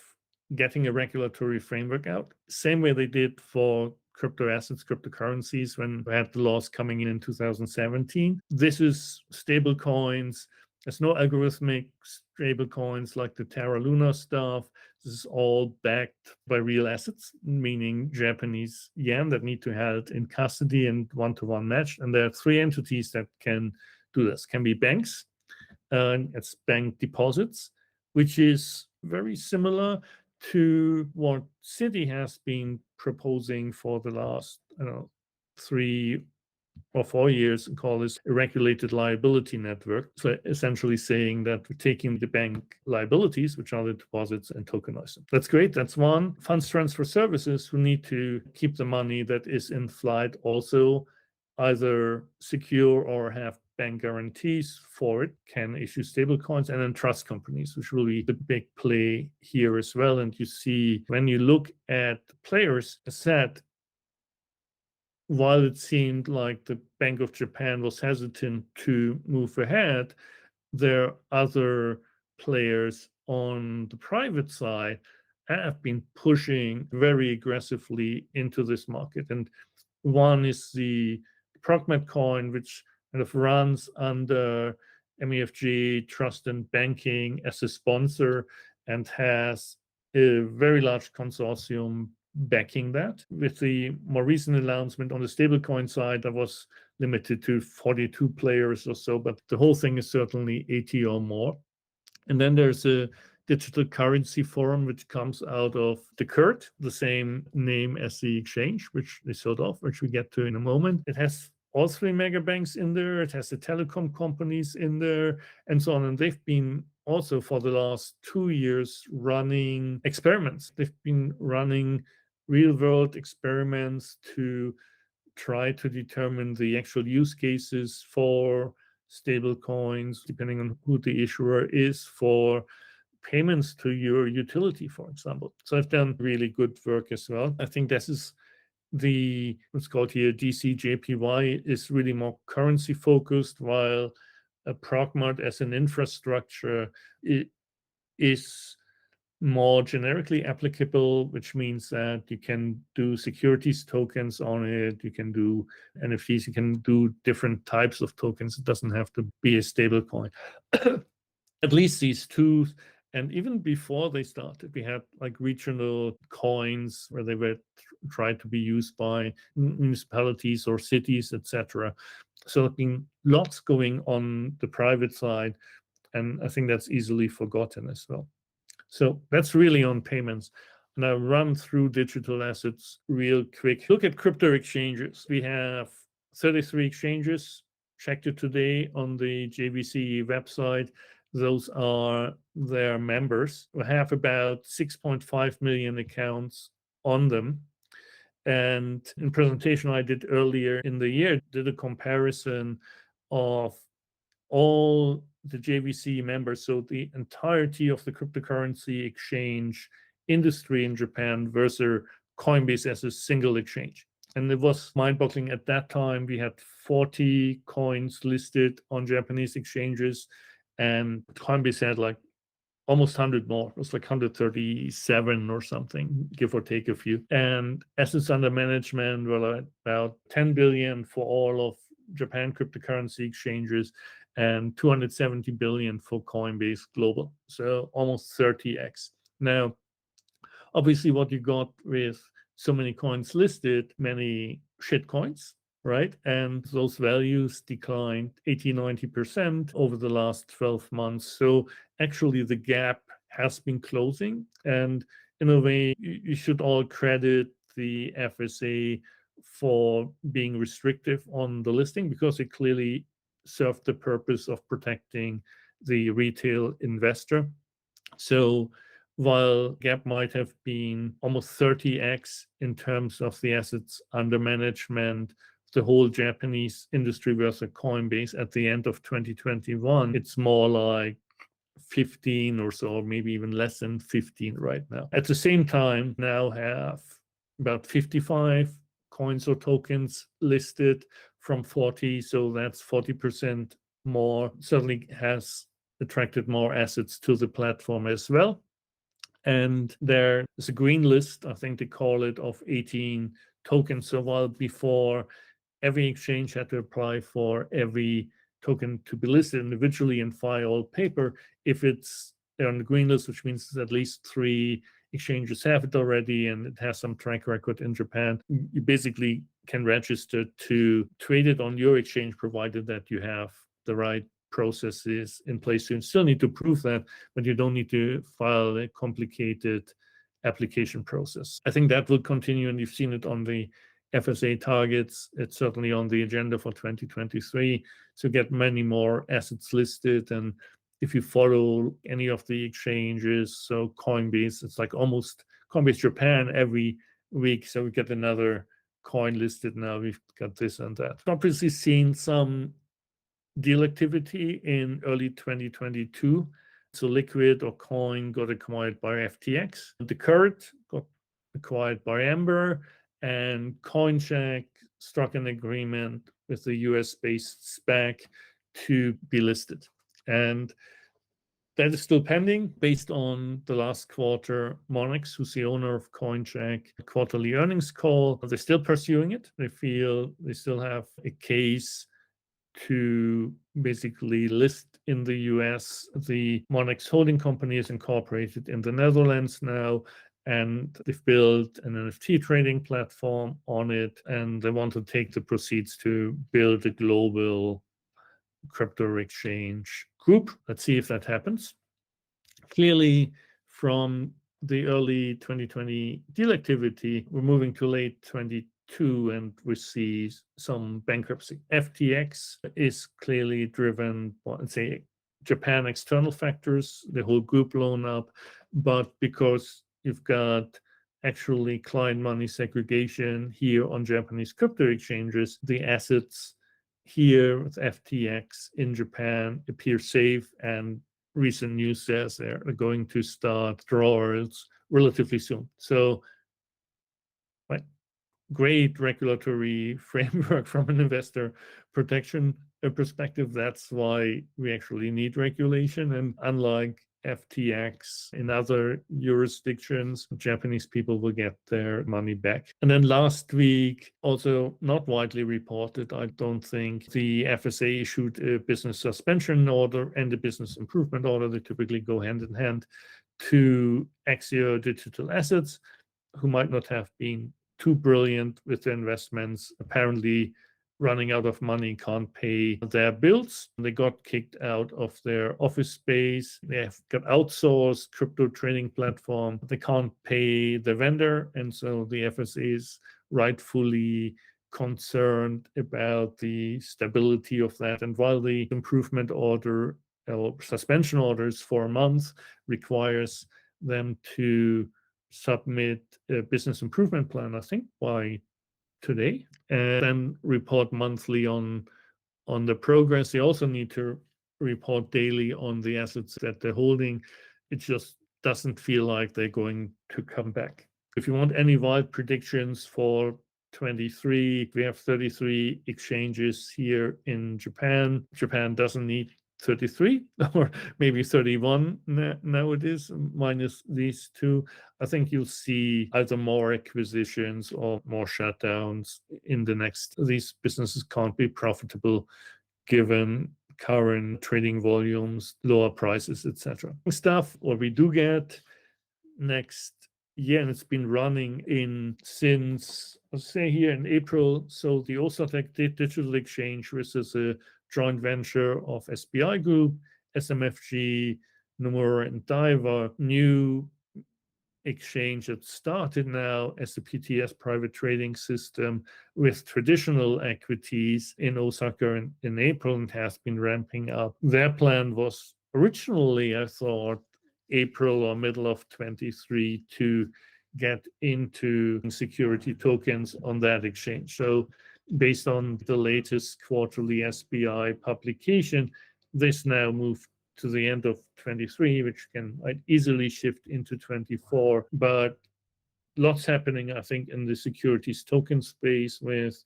getting a regulatory framework out, same way they did for crypto assets, cryptocurrencies, when we had the laws coming in 2017. This is stable coins. There's no algorithmic stable coins like the Terra Luna stuff. This is all backed by real assets, meaning Japanese yen that need to be held in custody and one-to-one matched. And there are 3 entities that can do this. Can be banks, it's bank deposits, which is very similar to what Citi has been proposing for the last 3 or 4 years, and call this a regulated liability network. So essentially saying that we're taking the bank liabilities, which are the deposits, and tokenize them. That's great. That's one. Funds transfer services, who need to keep the money that is in flight also either secure or have bank guarantees for it, can issue stable coins. And then trust companies, which will be the big play here as well. And you see, when you look at players, as said, while it seemed like the Bank of Japan was hesitant to move ahead, there are other players on the private side have been pushing very aggressively into this market. And one is the Progmet coin, which kind of runs under MUFG Trust and Banking as a sponsor, and has a very large consortium backing that. With the more recent announcement on the stablecoin side, that was limited to 42 players or so, but the whole thing is certainly 80 or more. And then there's a digital currency forum, which comes out of the Gehrke, the same name as the exchange, which they sold off, which we get to in a moment. It has all 3 mega banks in there. It has the telecom companies in there, and so on. And they've been also for the last 2 years running experiments. They've been running real-world experiments to try to determine the actual use cases for stablecoins, depending on who the issuer is, for payments to your utility, for example. So I've done really good work as well. I think this is what's called here DCJPY is really more currency focused, while a Progmat as an infrastructure is more generically applicable, which means that you can do securities tokens on it, you can do NFTs, you can do different types of tokens. It doesn't have to be a stable coin. At least these two. And even before they started, we had like regional coins where they were tried to be used by municipalities or cities, etc. So there's been lots going on the private side, and I think that's easily forgotten as well. So that's really on payments. And I'll run through digital assets real quick. Look at crypto exchanges. We have 33 exchanges. Checked it today on the JVC website. Those are their members. We have about 6.5 million accounts on them. And in presentation I did earlier in the year, did a comparison of all the JVC members, so the entirety of the cryptocurrency exchange industry in Japan versus Coinbase as a single exchange. And it was mind-boggling. At that time, we had 40 coins listed on Japanese exchanges, and Coinbase had like almost 100 more. It was like 137 or something, give or take a few. And assets under management were about 10 billion for all of Japan cryptocurrency exchanges and 270 billion for Coinbase global. So almost 30x. Now, obviously what you got with so many coins listed, many shit coins, right? And those values declined 80-90% over the last 12 months. So actually the gap has been closing. And in a way, you should all credit the FSA for being restrictive on the listing, because it clearly served the purpose of protecting the retail investor. So while gap might have been almost 30x in terms of the assets under management, the whole Japanese industry versus Coinbase at the end of 2021, it's more like 15 or so, or maybe even less than 15 right now. At the same time, now have about 55 coins or tokens listed from 40, so that's 40% more. Certainly has attracted more assets to the platform as well. And there is a green list, I think they call it, of 18 tokens. So while before every exchange had to apply for every token to be listed individually and file all paper, if it's on the green list, which means at least 3 exchanges have it already and it has some track record in Japan, you basically can register to trade it on your exchange, provided that you have the right processes in place. You still need to prove that, but you don't need to file a complicated application process. I think that will continue, and you've seen it on the FSA targets. It's certainly on the agenda for 2023 to get many more assets listed. And if you follow any of the exchanges, so Coinbase, it's like almost Coinbase Japan every week. So we get another coin listed now. We've got this and that. Obviously seen some deal activity in early 2022. So Liquid or Coin got acquired by FTX. The Current got acquired by Amber, and CoinCheck struck an agreement with the US-based SPAC to be listed. And that is still pending based on the last quarter. Monex, who's the owner of CoinCheck, quarterly earnings call. They're still pursuing it. They feel they still have a case to basically list in the US. The Monex holding company is incorporated in the Netherlands now, and they've built an NFT trading platform on it, and they want to take the proceeds to build a global crypto exchange group. Let's see if that happens. Clearly, from the early 2020 deal activity, we're moving to late 2022, and we see some bankruptcy. FTX is clearly driven by, let's say, Japan external factors, the whole group blown up, but because you've got actually client money segregation here on Japanese crypto exchanges, the assets here with FTX in Japan appear safe, and recent news says they're going to start withdrawals relatively soon. So, great regulatory framework from an investor protection perspective. That's why we actually need regulation. And unlike FTX in other jurisdictions, Japanese people will get their money back. And then last week, also not widely reported, I don't think, the FSA issued a business suspension order and a business improvement order. They typically go hand in hand to Axio Digital Assets, who might not have been too brilliant with their investments, apparently running out of money, can't pay their bills. They got kicked out of their office space. They have got outsourced crypto trading platform. They can't pay the vendor. And so the FSA is rightfully concerned about the stability of that. And while the improvement order or suspension orders for a month requires them to submit a business improvement plan, I think by today, and then report monthly on the progress. They also need to report daily on the assets that they're holding. It just doesn't feel like they're going to come back. If you want any wild predictions for 23, we have 33 exchanges here in Japan. Japan doesn't need 33 or maybe 31 now it is, minus these two. I think you'll see either more acquisitions or more shutdowns in the next. These businesses can't be profitable given current trading volumes, lower prices, etc. Stuff what we do get next year, and it's been running in since, let's say, here in April. So the Osaka Digital Exchange, which is a joint venture of SBI Group, SMFG, Nomura, and Daiwa, new exchange that started now as the PTS private trading system with traditional equities in Osaka in April, and has been ramping up. Their plan was originally, I thought, April or middle of 23 to get into security tokens on that exchange. So based on the latest quarterly SBI publication, this now moved to the end of 23, which can easily shift into 24. But lots happening, I think, in the securities token space with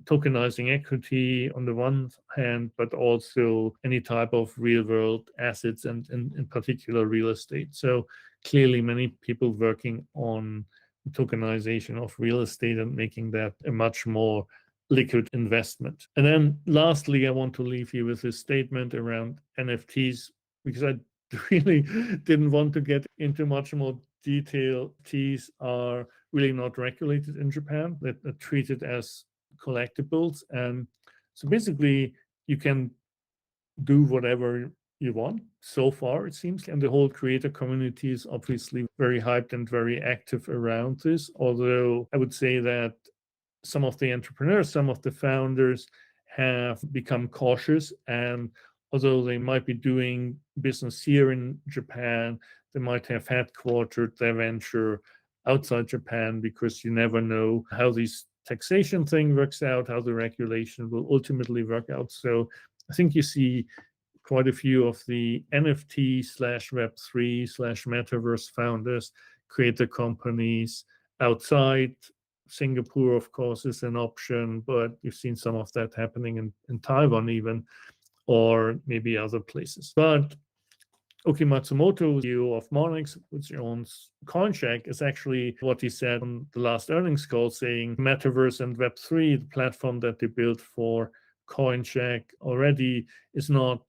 tokenizing equity on the one hand, but also any type of real world assets and in particular real estate. So clearly many people working on tokenization of real estate and making that a much more liquid investment. And then lastly, I want to leave you with a statement around NFTs, because I really didn't want to get into much more detail. NFTs are really not regulated in Japan. They're treated as collectibles, and so basically you can do whatever you want so far, it seems, and the whole creator community is obviously very hyped and very active around this. Although I would say that some of the entrepreneurs, some of the founders have become cautious, and although they might be doing business here in Japan, they might have headquartered their venture outside Japan, because you never know how these taxation thing works out, how the regulation will ultimately work out. So I think you see quite a few of the NFT / Web3 / metaverse founders create the companies outside. Singapore, of course, is an option, but you've seen some of that happening in Taiwan even, or maybe other places. But Oki Matsumoto, CEO of Monix, which owns CoinCheck, is actually what he said on the last earnings call, saying Metaverse and Web3, the platform that they built for CoinCheck already, is not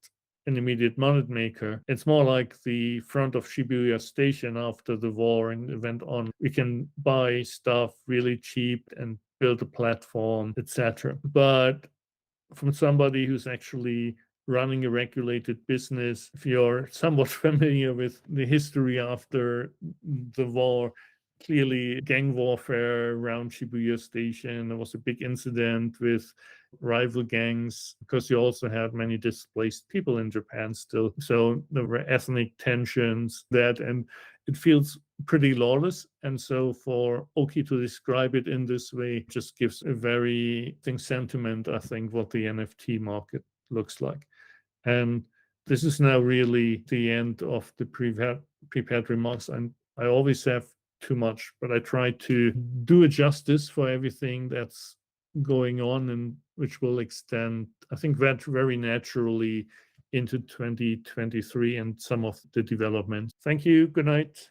an immediate money maker. It's more like the front of Shibuya Station after the war and it went on. We can buy stuff really cheap and build a platform, etc. But from somebody who's actually running a regulated business, if you're somewhat familiar with the history after the war, clearly gang warfare around Shibuya Station. There was a big incident with rival gangs because you also had many displaced people in Japan still. So there were ethnic tensions and it feels pretty lawless. And so for Oki to describe it in this way just gives a very sentiment, I think, what the NFT market looks like. And this is now really the end of the prepared remarks. And I always have too much, but I try to do a justice for everything that's going on and which will extend, I think, that very naturally into 2023 and some of the developments. Thank you. Good night.